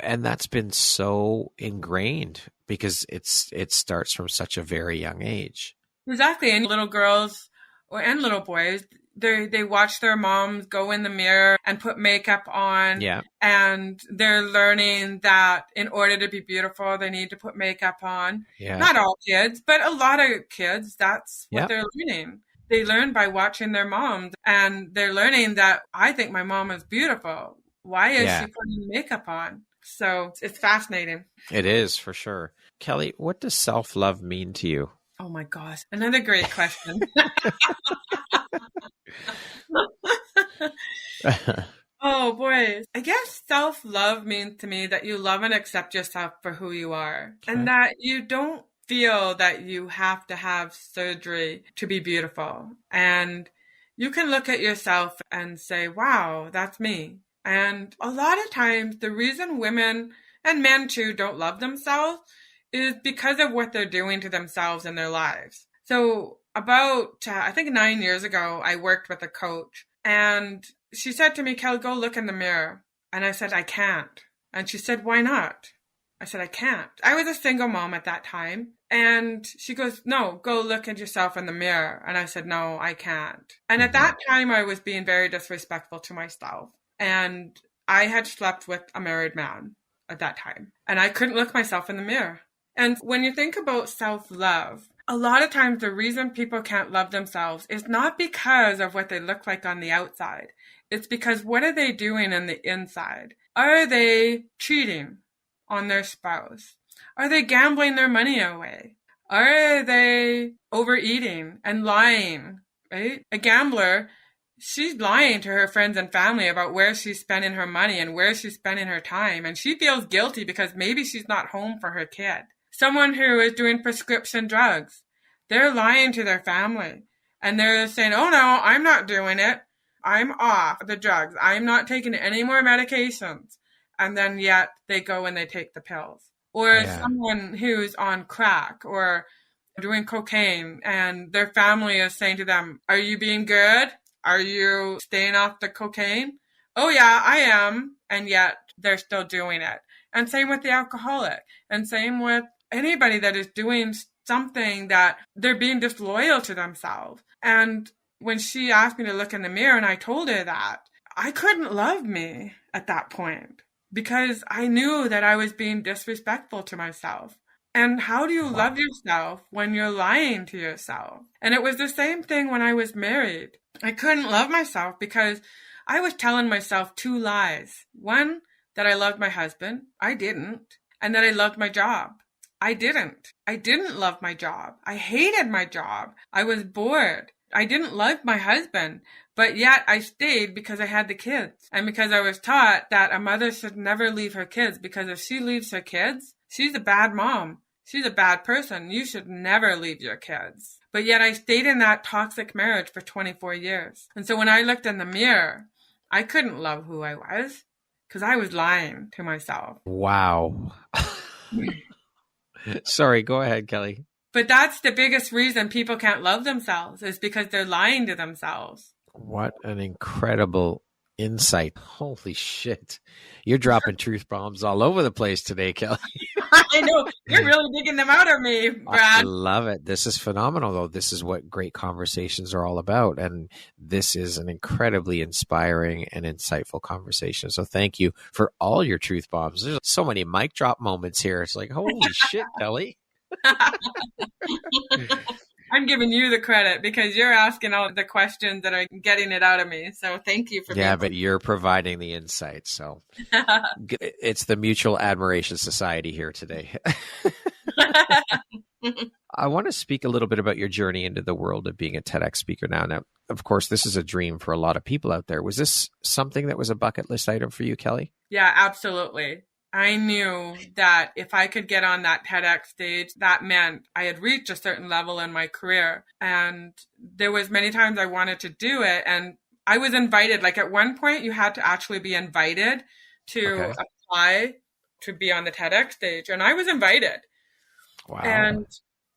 And that's been so ingrained because it starts from such a very young age. Exactly. And little girls and little boys, they watch their moms go in the mirror and put makeup on. Yeah. And they're learning that in order to be beautiful, they need to put makeup on. Yeah. Not all kids, but a lot of kids, that's what they're learning. They learn by watching their moms, and they're learning that I think my mom is beautiful. Why is she putting makeup on? So it's fascinating. It is, for sure. Kelly, what does self-love mean to you? Oh my gosh. Another great question. Oh boy. I guess self-love means to me that you love and accept yourself for who you are, and that you don't feel that you have to have surgery to be beautiful. And you can look at yourself and say, wow, that's me. And a lot of times the reason women and men too don't love themselves is because of what they're doing to themselves in their lives. So about, I think 9 years ago, I worked with a coach, and she said to me, Kel, go look in the mirror. And I said, I can't. And she said, why not? I said, I can't. I was a single mom at that time. And she goes, no, go look at yourself in the mirror. And I said, no, I can't. And at that time, I was being very disrespectful to myself. And I had slept with a married man at that time. And I couldn't look myself in the mirror. And when you think about self-love, a lot of times the reason people can't love themselves is not because of what they look like on the outside. It's because what are they doing on the inside? Are they cheating on their spouse? Are they gambling their money away? Are they overeating and lying, right? A gambler, she's lying to her friends and family about where she's spending her money and where she's spending her time. And she feels guilty because maybe she's not home for her kid. Someone who is doing prescription drugs, they're lying to their family. And they're saying, oh no, I'm not doing it. I'm off the drugs. I'm not taking any more medications. And then yet they go and they take the pills. Or someone who's on crack or doing cocaine, and their family is saying to them, are you being good? Are you staying off the cocaine? Oh yeah, I am. And yet they're still doing it. And same with the alcoholic. And same with anybody that is doing something that they're being disloyal to themselves. And when she asked me to look in the mirror and I told her that, I couldn't love me at that point because I knew that I was being disrespectful to myself. And how do you love yourself when you're lying to yourself? And it was the same thing when I was married. I couldn't love myself because I was telling myself 2 lies. One, that I loved my husband. I didn't. And that I loved my job. I didn't. I didn't love my job. I hated my job. I was bored. I didn't love my husband, but yet I stayed because I had the kids and because I was taught that a mother should never leave her kids, because if she leaves her kids, she's a bad mom. She's a bad person. You should never leave your kids. But yet I stayed in that toxic marriage for 24 years. And so when I looked in the mirror, I couldn't love who I was because I was lying to myself. Wow. Sorry, go ahead, Kelly. But that's the biggest reason people can't love themselves, is because they're lying to themselves. What an incredible insight. Holy shit. You're dropping truth bombs all over the place today, Kelly. I know. You're really digging them out of me, Brad. I love it. This is phenomenal, though. This is what great conversations are all about. And this is an incredibly inspiring and insightful conversation. So thank you for all your truth bombs. There's so many mic drop moments here. It's like, holy shit, Kelly. I'm giving you the credit because you're asking all the questions that are getting it out of me. So thank you for but you're providing the insight. So it's the Mutual Admiration Society here today. I want to speak a little bit about your journey into the world of being a TEDx speaker now. Now, of course, this is a dream for a lot of people out there. Was this something that was a bucket list item for you, Kelly? Yeah, absolutely. I knew that if I could get on that TEDx stage, that meant I had reached a certain level in my career. And there was many times I wanted to do it. And I was invited. Like at one point, you had to actually be invited to apply to be on the TEDx stage. And I was invited. Wow. And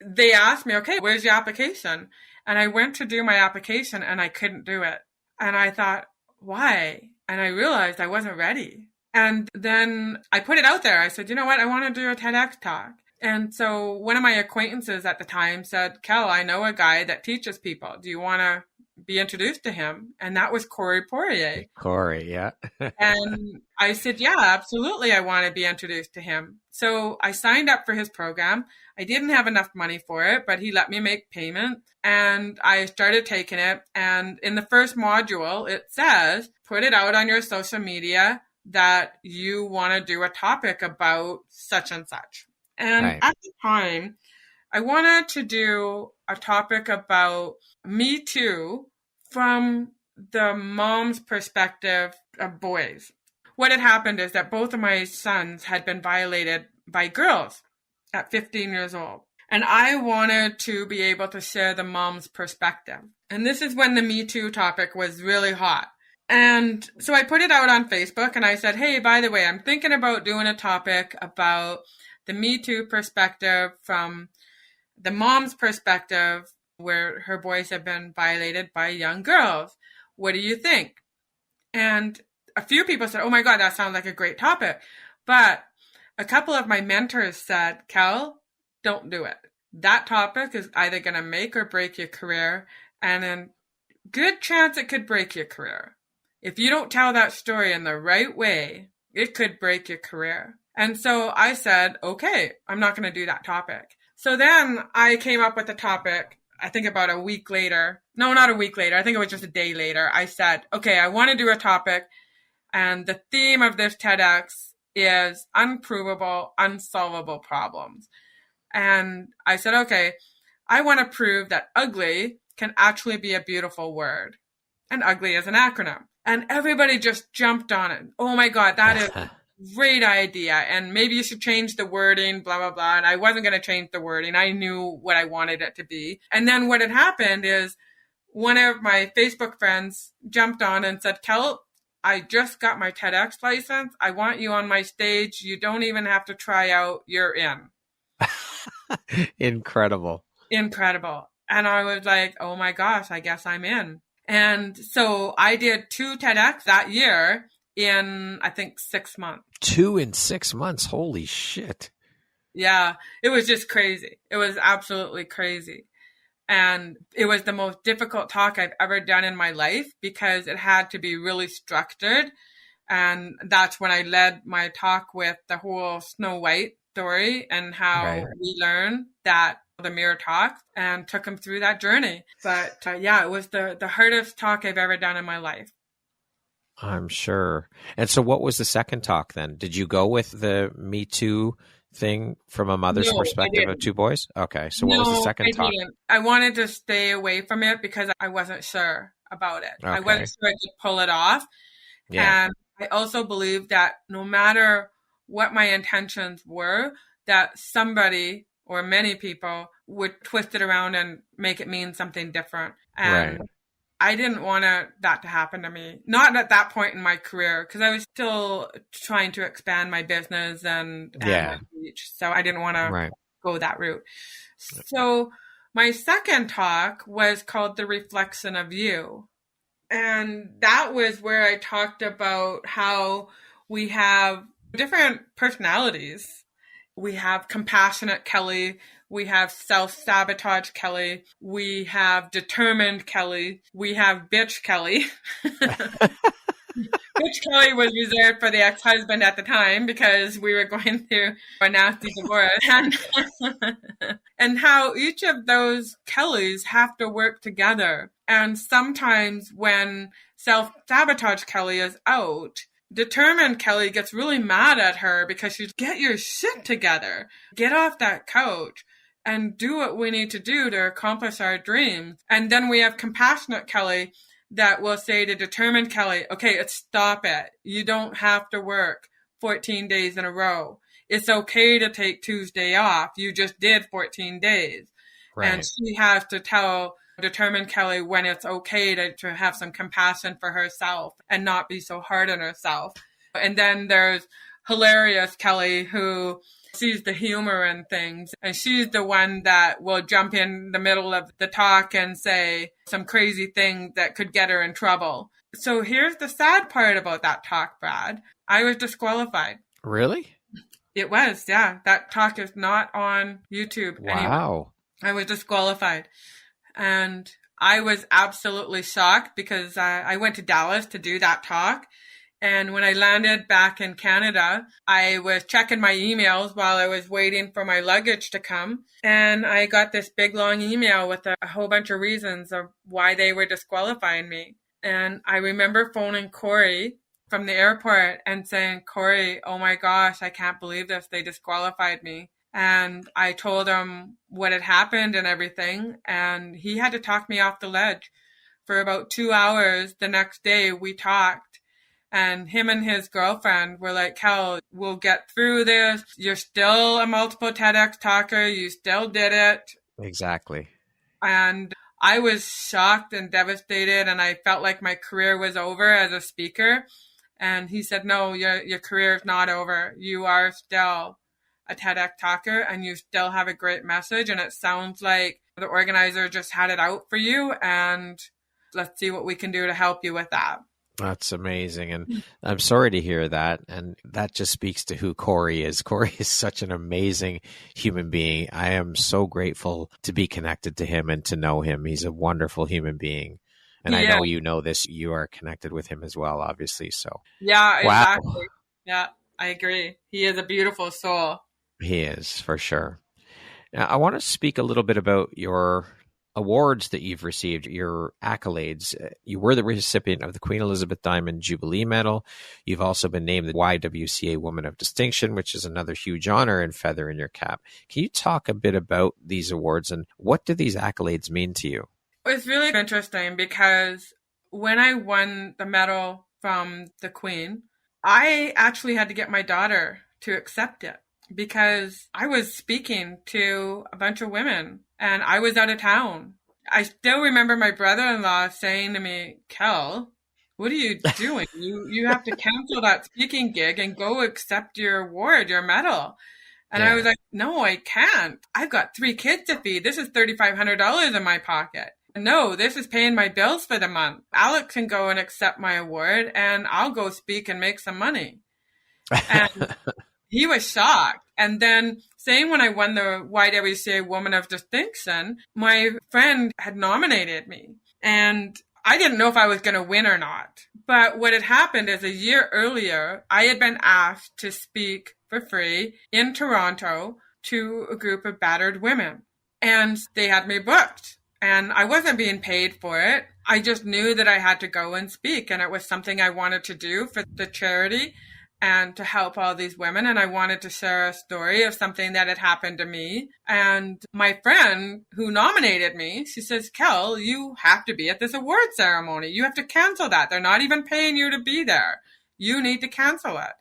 they asked me, okay, where's your application? And I went to do my application and I couldn't do it. And I thought, why? And I realized I wasn't ready. And then I put it out there. I said, you know what? I want to do a TEDx talk. And so one of my acquaintances at the time said, Kel, I know a guy that teaches people. Do you want to be introduced to him? And that was Corey Poirier. Corey, yeah. And I said, yeah, absolutely. I want to be introduced to him. So I signed up for his program. I didn't have enough money for it, but he let me make payment. And I started taking it. And in the first module, it says, put it out on your social media that you want to do a topic about such and such. And at the time, I wanted to do a topic about Me Too from the mom's perspective of boys. What had happened is that both of my sons had been violated by girls at 15 years old. And I wanted to be able to share the mom's perspective. And this is when the Me Too topic was really hot. And so I put it out on Facebook and I said, hey, by the way, I'm thinking about doing a topic about the Me Too perspective from the mom's perspective where her boys have been violated by young girls. What do you think? And a few people said, oh my God, that sounds like a great topic. But a couple of my mentors said, Kel, don't do it. That topic is either going to make or break your career. And a good chance it could break your career. If you don't tell that story in the right way, it could break your career. And so I said, okay, I'm not going to do that topic. So then I came up with a topic, I think about a week later. No, not a week later. I think it was just a day later. I said, okay, I want to do a topic. And the theme of this TEDx is unprovable, unsolvable problems. And I said, okay, I want to prove that ugly can actually be a beautiful word. And ugly is an acronym. And everybody just jumped on it. Oh my God, that is a great idea. And maybe you should change the wording, blah, blah, blah. And I wasn't going to change the wording. I knew what I wanted it to be. And then what had happened is one of my Facebook friends jumped on and said, Kel, I just got my TEDx license. I want you on my stage. You don't even have to try out. You're in. Incredible. Incredible. And I was like, oh my gosh, I guess I'm in. And so I did 2 TEDx that year in, I think, 6 months. 2 in 6 months. Holy shit. Yeah, it was just crazy. It was absolutely crazy. And it was the most difficult talk I've ever done in my life because it had to be really structured. And that's when I led my talk with the whole Snow White story and how we learned that the mirror talk and took him through that journey. But yeah, it was the hardest talk I've ever done in my life. I'm sure. And so what was the second talk then? Did you go with the Me Too thing from a mother's No, I perspective of didn't. two boys? Okay. So what was the No, second I talk? didn't. I wanted to stay away from it because I wasn't sure about it. I Okay. wasn't sure I could pull it off. Yeah. And I also believe that no matter what my intentions were, that somebody or many people would twist it around and make it mean something different. Right. And I didn't want that to happen to me. Not at that point in my career, because I was still trying to expand my business and Yeah. my reach. So I didn't want to Right. go that route. So my second talk was called The Reflection of You. And that was where I talked about how we have different personalities. We have compassionate Kelly. We have self-sabotage Kelly. We have determined Kelly. We have bitch Kelly. Bitch Kelly was reserved for the ex-husband at the time because we were going through a nasty divorce. And how each of those Kellys have to work together. And sometimes when self-sabotage Kelly is out, determined Kelly gets really mad at her because she's, get your shit together. Get off that couch and do what we need to do to accomplish our dreams. And then we have compassionate Kelly that will say to determined Kelly, okay, stop it. You don't have to work 14 days in a row. It's okay to take Tuesday off. You just did 14 days. Right. And she has to tell determined Kelly when it's okay to have some compassion for herself and not be so hard on herself. And then there's hilarious Kelly who sees the humor in things. And she's the one that will jump in the middle of the talk and say some crazy thing that could get her in trouble. So here's the sad part about that talk, Brad. I was disqualified. Really? It was, yeah. That talk is not on YouTube anymore. Wow. I was disqualified. And I was absolutely shocked because I went to Dallas to do that talk. And when I landed back in Canada, I was checking my emails while I was waiting for my luggage to come. And I got this big, long email with a whole bunch of reasons of why they were disqualifying me. And I remember phoning Corey from the airport and saying, Corey, oh my gosh, I can't believe this. They disqualified me. And I told him what had happened and everything. And he had to talk me off the ledge for about 2 hours. The next day we talked. And him and his girlfriend were like, Kel, we'll get through this. You're still a multiple TEDx talker. You still did it. Exactly. And I was shocked and devastated. And I felt like my career was over as a speaker. And he said, no, your career is not over. You are still a TEDx talker and you still have a great message. And it sounds like the organizer just had it out for you. And let's see what we can do to help you with that. That's amazing. And I'm sorry to hear that. And that just speaks to who Corey is. Corey is such an amazing human being. I am so grateful to be connected to him and to know him. He's a wonderful human being. And I know you know this. You are connected with him as well, obviously. So yeah, wow. Exactly. Yeah, I agree. He is a beautiful soul. He is, for sure. Now, I want to speak a little bit about your awards that you've received, your accolades. You were the recipient of the Queen Elizabeth Diamond Jubilee Medal. You've also been named the YWCA Woman of Distinction, which is another huge honor and feather in your cap. Can you talk a bit about these awards and what do these accolades mean to you? It's really interesting because when I won the medal from the Queen, I actually had to get my daughter to accept it because I was speaking to a bunch of women and I was out of town. I still remember my brother-in-law saying to me, Kel, what are you doing? You have to cancel that speaking gig and go accept your award, your medal. And I was like, no, I can't. I've got 3 kids to feed. This is $3,500 in my pocket. No, this is paying my bills for the month. Alex can go and accept my award and I'll go speak and make some money. And he was shocked. And then saying when I won the YWCA Woman of Distinction, my friend had nominated me. And I didn't know if I was going to win or not. But what had happened is a year earlier, I had been asked to speak for free in Toronto to a group of battered women. And they had me booked. And I wasn't being paid for it. I just knew that I had to go and speak, and it was something I wanted to do for the charity and to help all these women. And I wanted to share a story of something that had happened to me. And my friend who nominated me, she says, Kel, you have to be at this award ceremony. You have to cancel that. They're not even paying you to be there. You need to cancel it.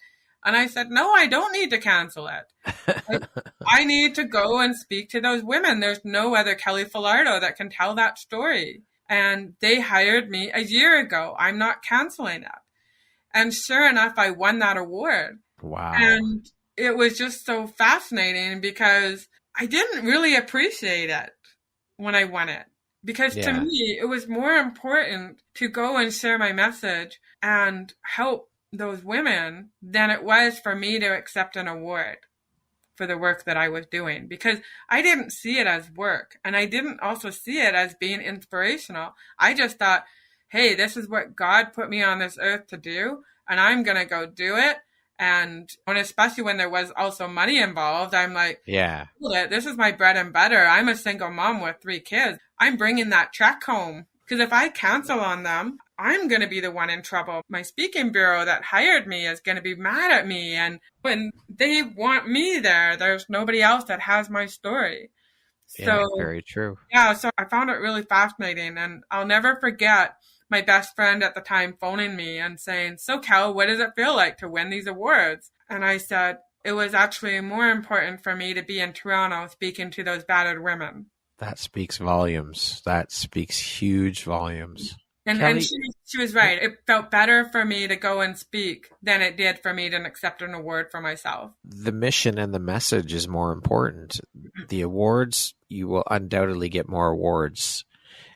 And I said, no, I don't need to cancel it. I need to go and speak to those women. There's no other Kelly Falardeau that can tell that story. And they hired me a year ago. I'm not canceling it. And sure enough, I won that award. Wow. And it was just so fascinating because I didn't really appreciate it when I won it. Because to me, it was more important to go and share my message and help those women than it was for me to accept an award for the work that I was doing, because I didn't see it as work, and I didn't also see it as being inspirational. I just thought, hey, this is what God put me on this earth to do, and I'm going to go do it. And especially when there was also money involved, I'm like, yeah, this is my bread and butter. I'm a single mom with 3 kids. I'm bringing that check home, because if I cancel on them, I'm going to be the one in trouble. My speaking bureau that hired me is going to be mad at me. And when they want me there, there's nobody else that has my story. Yeah, so, very true. Yeah, so I found it really fascinating. And I'll never forget my best friend at the time phoning me and saying, so Kel, what does it feel like to win these awards? And I said, it was actually more important for me to be in Toronto speaking to those battered women. That speaks volumes. That speaks huge volumes. And she was right. It felt better for me to go and speak than it did for me to accept an award for myself. The mission and the message is more important. The awards, you will undoubtedly get more awards.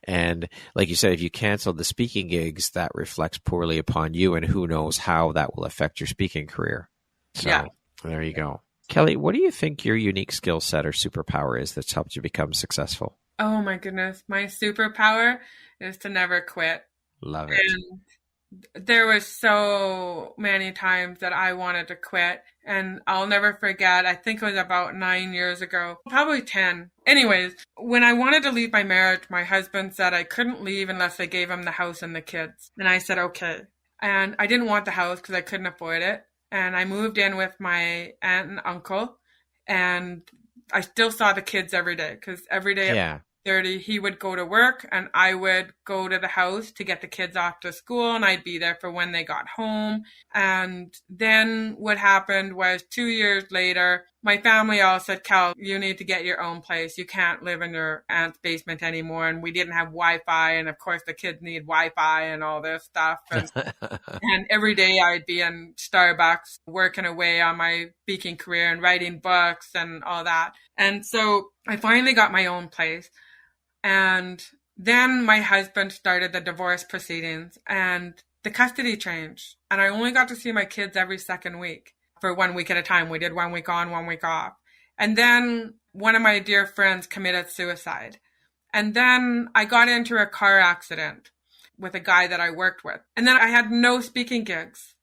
And like you said, if you canceled the speaking gigs, that reflects poorly upon you, and who knows how that will affect your speaking career. So there you go. Kelly, what do you think your unique skill set or superpower is that's helped you become successful? Oh my goodness. My superpower is to never quit. Love it. And there was so many times that I wanted to quit, and I'll never forget, I think it was about 9 years ago, probably 10. Anyways, when I wanted to leave my marriage, my husband said I couldn't leave unless I gave him the house and the kids. And I said, okay. And I didn't want the house because I couldn't afford it. And I moved in with my aunt and uncle, and I still saw the kids every day, because every day at 30, he would go to work and I would go to the house to get the kids off to school, and I'd be there for when they got home. And then what happened was 2 years later, my family all said, Kel, you need to get your own place. You can't live in your aunt's basement anymore. And we didn't have Wi-Fi. And of course, the kids need Wi-Fi and all this stuff. And every day I'd be in Starbucks working away on my speaking career and writing books and all that. And so I finally got my own place. And then my husband started the divorce proceedings, and the custody changed. And I only got to see my kids every second week for 1 week at a time. We did 1 week on, 1 week off. And then one of my dear friends committed suicide. And then I got into a car accident with a guy that I worked with. And then I had no speaking gigs.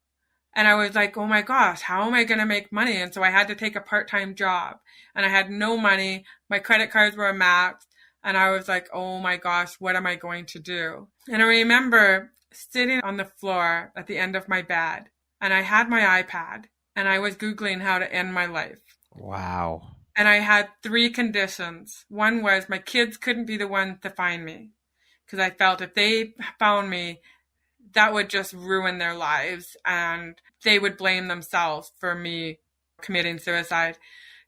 And I was like, oh my gosh, how am I going to make money? And so I had to take a part-time job. And I had no money. My credit cards were maxed. And I was like, oh my gosh, what am I going to do? And I remember sitting on the floor at the end of my bed, and I had my iPad, and I was Googling how to end my life. Wow. And I had 3 conditions. One was my kids couldn't be the ones to find me, because I felt if they found me, that would just ruin their lives, and they would blame themselves for me committing suicide.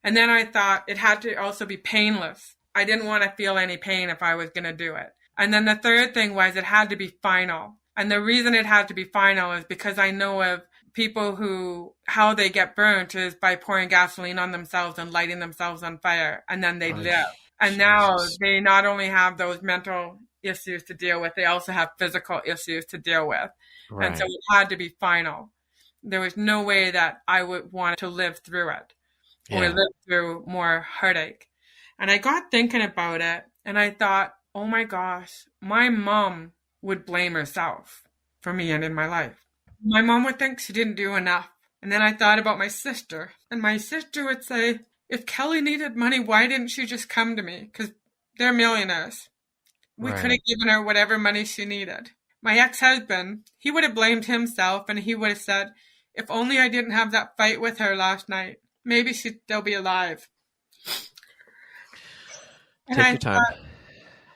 And then I thought it had to also be painless. I didn't want to feel any pain if I was going to do it. And then the third thing was it had to be final. And the reason it had to be final is because I know of people who, how they get burnt is by pouring gasoline on themselves and lighting themselves on fire, and then they live. And now they not only have those mental issues to deal with, they also have physical issues to deal with. Right. And so it had to be final. There was no way that I would want to live through it or live through more heartache. And I got thinking about it, and I thought, oh my gosh, my mom would blame herself for me ending my life. My mom would think she didn't do enough. And then I thought about my sister, and my sister would say, if Kelly needed money, why didn't she just come to me? Because they're millionaires. We could Right. have given her whatever money she needed. My ex-husband, he would have blamed himself, and he would have said, if only I didn't have that fight with her last night, maybe she'd still be alive. And Take I your time. thought,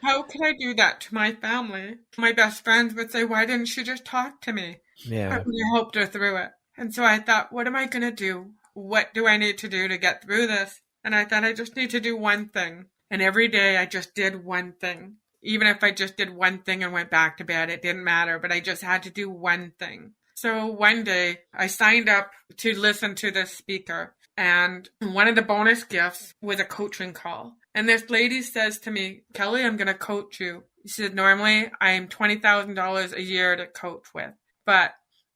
how could I do that to my family? My best friends would say, why didn't she just talk to me? Yeah. I would have helped her through it. And so I thought, what am I going to do? What do I need to do to get through this? And I thought, I just need to do one thing. And every day I just did one thing. Even if I just did one thing and went back to bed, it didn't matter, but I just had to do one thing. So one day I signed up to listen to this speaker, and one of the bonus gifts was a coaching call. And this lady says to me, Kelly, I'm going to coach you. She said, normally I'm $20,000 a year to coach with, but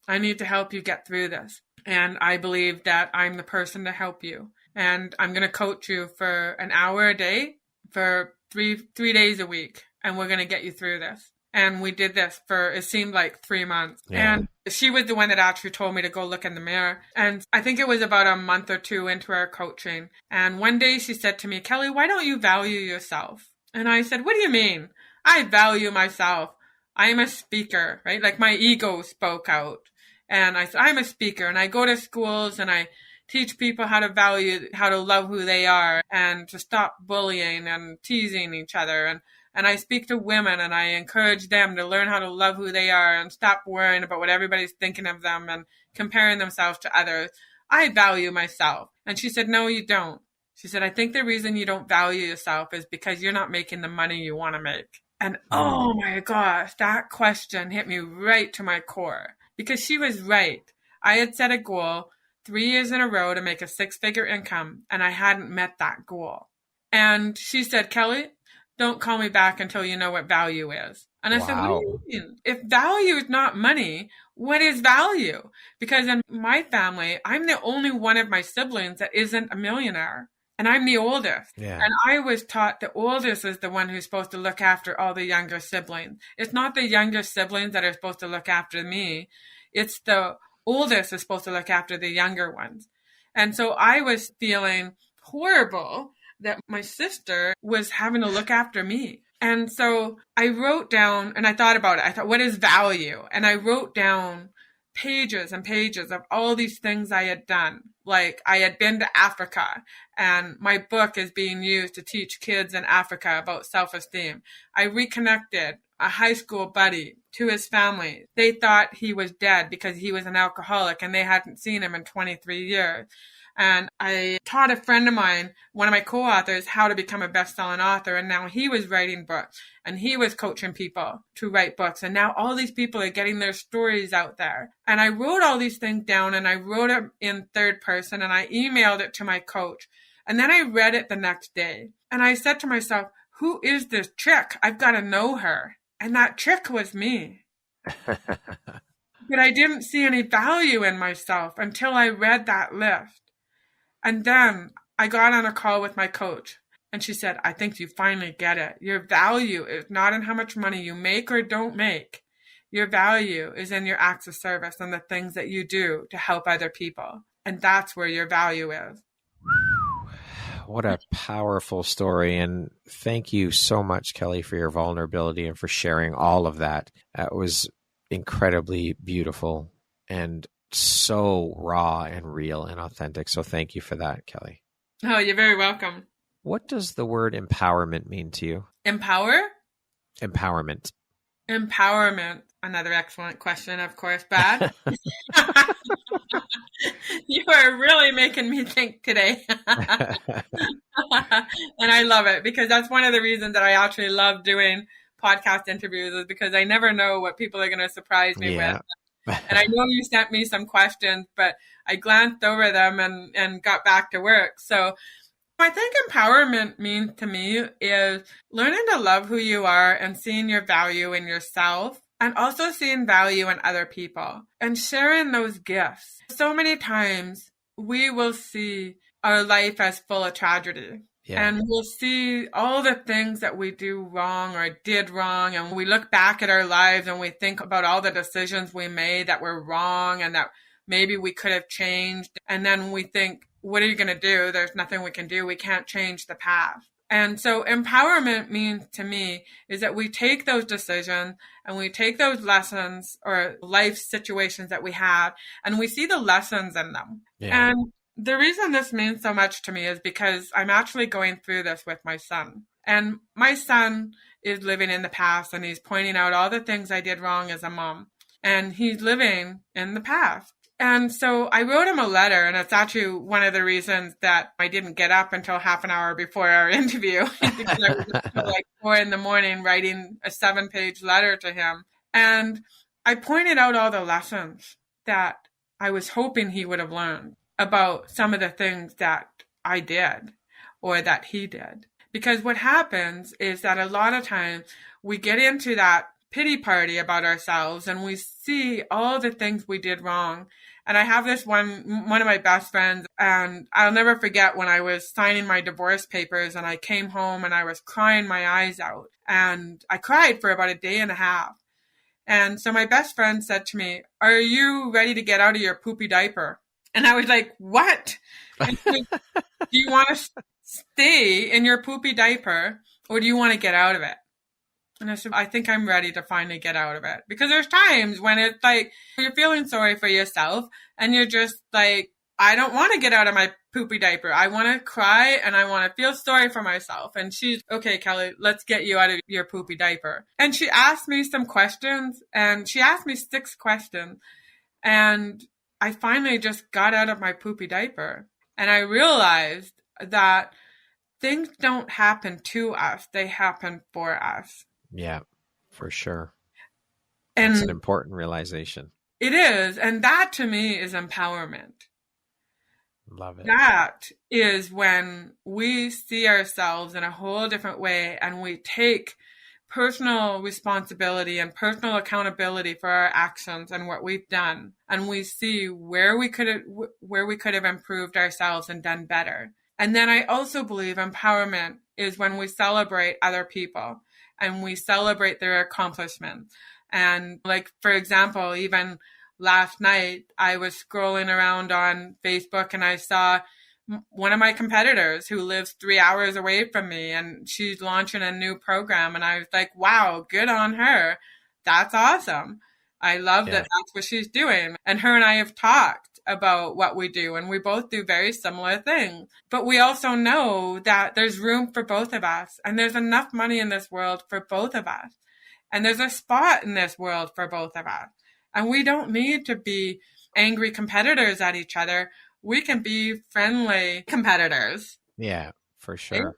I need to help you get through this. And I believe that I'm the person to help you. And I'm going to coach you for an hour a day for three days a week. And we're going to get you through this. And we did this for, it seemed like 3 months. Yeah. And she was the one that actually told me to go look in the mirror. And I think it was about a month or two into our coaching. And one day she said to me, Kelly, why don't you value yourself? And I said, what do you mean? I value myself. I'm a speaker, right? Like my ego spoke out. And I said, I'm a speaker, and I go to schools and I teach people how to value, how to love who they are, and to stop bullying and teasing each other. And I speak to women, and I encourage them to learn how to love who they are and stop worrying about what everybody's thinking of them and comparing themselves to others. I value myself. And she said, no, you don't. She said, I think the reason you don't value yourself is because you're not making the money you want to make. And oh my gosh, that question hit me right to my core, because she was right. I had set a goal 3 years in a row to make a 6-figure income, and I hadn't met that goal. And she said, Kelly, don't call me back until you know what value is. And I said, what do you mean? If value is not money, what is value? Because in my family, I'm the only one of my siblings that isn't a millionaire. And I'm the oldest. Yeah. And I was taught the oldest is the one who's supposed to look after all the younger siblings. It's not the younger siblings that are supposed to look after me. It's the oldest is supposed to look after the younger ones. And so I was feeling horrible that my sister was having to look after me. And so I wrote down, and I thought about it. I thought, what is value? And I wrote down pages and pages of all these things I had done. Like I had been to Africa, and my book is being used to teach kids in Africa about self-esteem. I reconnected a high school buddy to his family. They thought he was dead because he was an alcoholic, and they hadn't seen him in 23 years. And I taught a friend of mine, one of my co-authors, how to become a best-selling author. And now he was writing books, and he was coaching people to write books. And now all these people are getting their stories out there. And I wrote all these things down, and I wrote it in third person, and I emailed it to my coach. And then I read it the next day. And I said to myself, who is this chick? I've got to know her. And that chick was me. But I didn't see any value in myself until I read that list. And then I got on a call with my coach, and she said, I think you finally get it. Your value is not in how much money you make or don't make. Your value is in your acts of service and the things that you do to help other people. And that's where your value is. What a powerful story. And thank you so much, Kelly, for your vulnerability and for sharing all of that. That was incredibly beautiful and so raw and real and authentic. So thank you for that, Kelly. Oh, you're very welcome. What does the word empowerment mean to you? Empower? Empowerment. Empowerment. Another excellent question, of course, Brad. You are really making me think today. And I love it, because that's one of the reasons that I actually love doing podcast interviews, is because I never know what people are going to surprise me with. And I know you sent me some questions, but I glanced over them and got back to work. So I think empowerment means to me is learning to love who you are and seeing your value in yourself, and also seeing value in other people and sharing those gifts. So many times we will see our life as full of tragedy. Yeah. And we'll see all the things that we do wrong or did wrong. And we look back at our lives and we think about all the decisions we made that were wrong and that maybe we could have changed. And then we think, what are you going to do? There's nothing we can do. We can't change the past. And so empowerment means to me is that we take those decisions and we take those lessons or life situations that we have and we see the lessons in them. Yeah. And the reason this means so much to me is because I'm actually going through this with my son. And my son is living in the past and he's pointing out all the things I did wrong as a mom. And he's living in the past. And so I wrote him a letter, and it's actually one of the reasons that I didn't get up until half an hour before our interview because I was up till like 4 a.m. writing a 7-page letter to him. And I pointed out all the lessons that I was hoping he would have learned about some of the things that I did or that he did. Because what happens is that a lot of times we get into that pity party about ourselves and we see all the things we did wrong. And I have this one of my best friends, and I'll never forget when I was signing my divorce papers and I came home and I was crying my eyes out, and I cried for about a day and a half. And so my best friend said to me, "Are you ready to get out of your poopy diaper?" And I was like, "What?" And she said, "Do you want to stay in your poopy diaper or do you want to get out of it?" And I said, "I think I'm ready to finally get out of it." Because there's times when it's like you're feeling sorry for yourself and you're just like, I don't want to get out of my poopy diaper. I want to cry and I want to feel sorry for myself. And she's, "Okay, Kelly, let's get you out of your poopy diaper." And she asked me some questions, and she asked me 6 questions. And I finally just got out of my poopy diaper. And I realized that things don't happen to us. They happen for us. Yeah, for sure. And it's an important realization. It is. And that to me is empowerment. Love it. That is when we see ourselves in a whole different way and we take personal responsibility and personal accountability for our actions and what we've done. And we see where we could have improved ourselves and done better. And then I also believe empowerment is when we celebrate other people and we celebrate their accomplishments. And like, for example, even last night, I was scrolling around on Facebook and I saw one of my competitors who lives 3 hours away from me, and she's launching a new program. And I was like, wow, good on her. That's awesome. I love that that's what she's doing. And her and I have talked about what we do, and we both do very similar things. But we also know that there's room for both of us, and there's enough money in this world for both of us. And there's a spot in this world for both of us. And we don't need to be angry competitors at each other. We can be friendly competitors. Yeah, for sure. Right?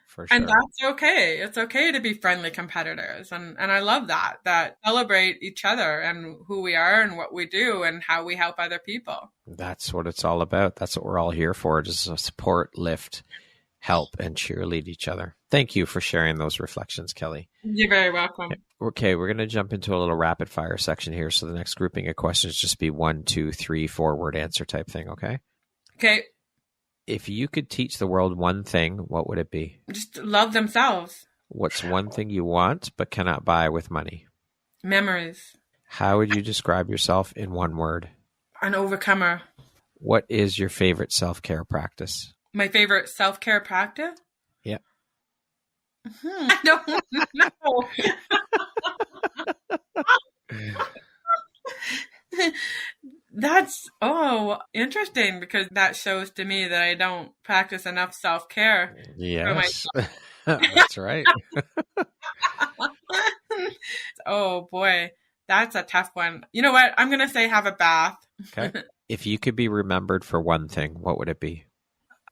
For sure. And that's okay. It's okay to be friendly competitors. And I love that celebrate each other and who we are and what we do and how we help other people. That's what it's all about. That's what we're all here for, just to support, lift, help, and cheerlead each other. Thank you for sharing those reflections, Kelly. You're very welcome. Okay, we're going to jump into a little rapid fire section here. So the next grouping of questions just be 1, 2, 3, 4 word answer type thing, okay? Okay. If you could teach the world one thing, what would it be? Just love themselves. What's one thing you want but cannot buy with money? Memories. How would you describe yourself in one word? An overcomer. What is your favorite self-care practice? My favorite self-care practice? Yeah. I don't know. That's, interesting, because that shows to me that I don't practice enough self-care. Yes, that's right. Oh boy, that's a tough one. You know what? I'm going to say have a bath. Okay. If you could be remembered for one thing, what would it be?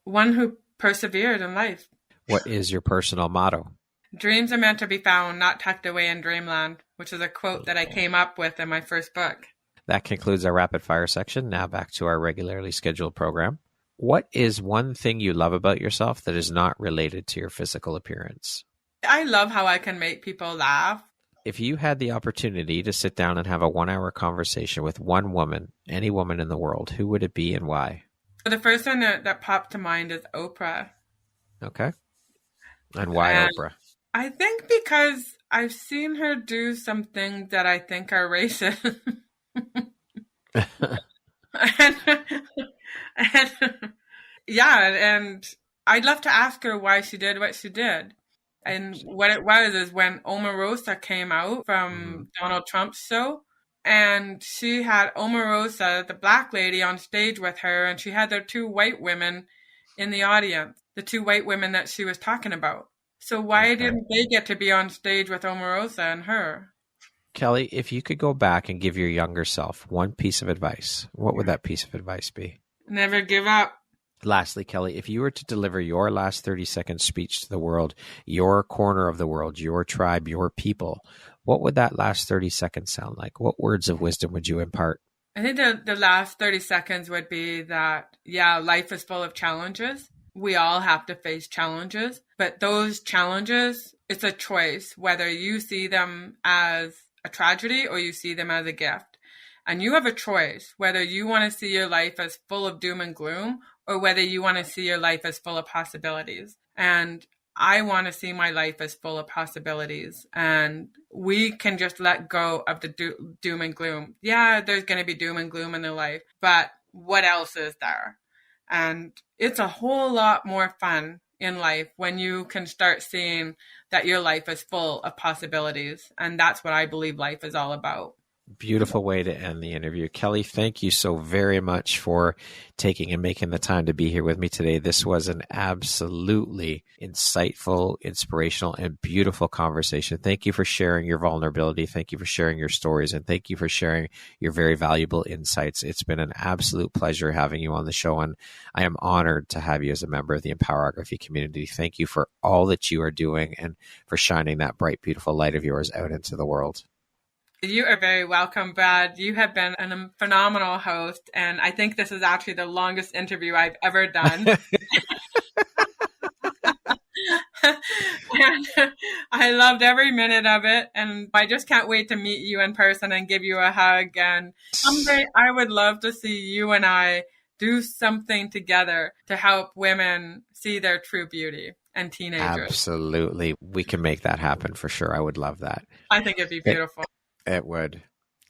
One who persevered in life. What is your personal motto? Dreams are meant to be found, not tucked away in dreamland, which is a quote that I came up with in my first book. That concludes our rapid fire section. Now back to our regularly scheduled program. What is one thing you love about yourself that is not related to your physical appearance? I love how I can make people laugh. If you had the opportunity to sit down and have a 1-hour conversation with one woman, any woman in the world, who would it be and why? The first one that popped to mind is Oprah. Okay. And why Oprah? I think because I've seen her do some things that I think are racist. and I'd love to ask her why she did what she did. And what it was is when Omarosa came out from Donald Trump's show, and she had Omarosa, the black lady, on stage with her, and she had the two white women in the audience, the two white women that she was talking about. So why didn't they get to be on stage with Omarosa and her? Kelly, if you could go back and give your younger self one piece of advice, what would that piece of advice be? Never give up. Lastly, Kelly, if you were to deliver your last 30-second speech to the world, your corner of the world, your tribe, your people, what would that last 30 seconds sound like? What words of wisdom would you impart? I think the last 30 seconds would be that, yeah, life is full of challenges. We all have to face challenges, but those challenges, it's a choice, whether you see them as a tragedy or you see them as a gift. And you have a choice, whether you want to see your life as full of doom and gloom or whether you want to see your life as full of possibilities. And I want to see my life as full of possibilities. And we can just let go of the doom and gloom. Yeah, there's going to be doom and gloom in their life, but what else is there? And it's a whole lot more fun in life when you can start seeing that your life is full of possibilities. And that's what I believe life is all about. Beautiful way to end the interview. Kelly, thank you so very much for taking and making the time to be here with me today. This was an absolutely insightful, inspirational, and beautiful conversation. Thank you for sharing your vulnerability. Thank you for sharing your stories. And thank you for sharing your very valuable insights. It's been an absolute pleasure having you on the show. And I am honored to have you as a member of the Empowerography community. Thank you for all that you are doing and for shining that bright, beautiful light of yours out into the world. You are very welcome, Brad. You have been a phenomenal host, and I think this is actually the longest interview I've ever done. And I loved every minute of it, and I just can't wait to meet you in person and give you a hug. And someday I would love to see you and I do something together to help women see their true beauty and teenagers. Absolutely. We can make that happen for sure. I would love that. I think it'd be beautiful. It would.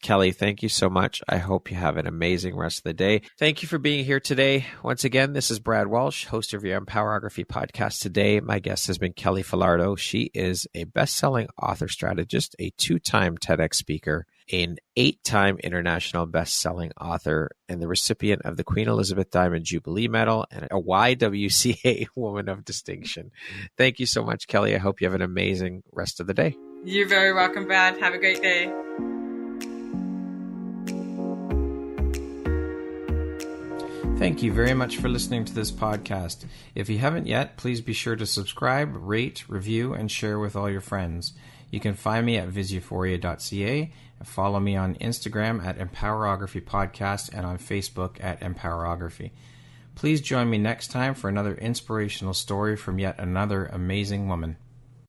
Kelly, thank you so much. I hope you have an amazing rest of the day. Thank you for being here today. Once again, this is Brad Walsh, host of your Empowerography Podcast. Today, my guest has been Kelly Falardeau. She is a best-selling author strategist, a 2-time TEDx speaker, an 8-time international best-selling author, and the recipient of the Queen Elizabeth Diamond Jubilee Medal and a YWCA Woman of Distinction. Thank you so much, Kelly. I hope you have an amazing rest of the day. You're very welcome, Brad. Have a great day. Thank you very much for listening to this podcast. If you haven't yet, please be sure to subscribe, rate, review, and share with all your friends. You can find me at viseuphoria.ca and follow me on Instagram at Empowerography Podcast and on Facebook at Empowerography. Please join me next time for another inspirational story from yet another amazing woman.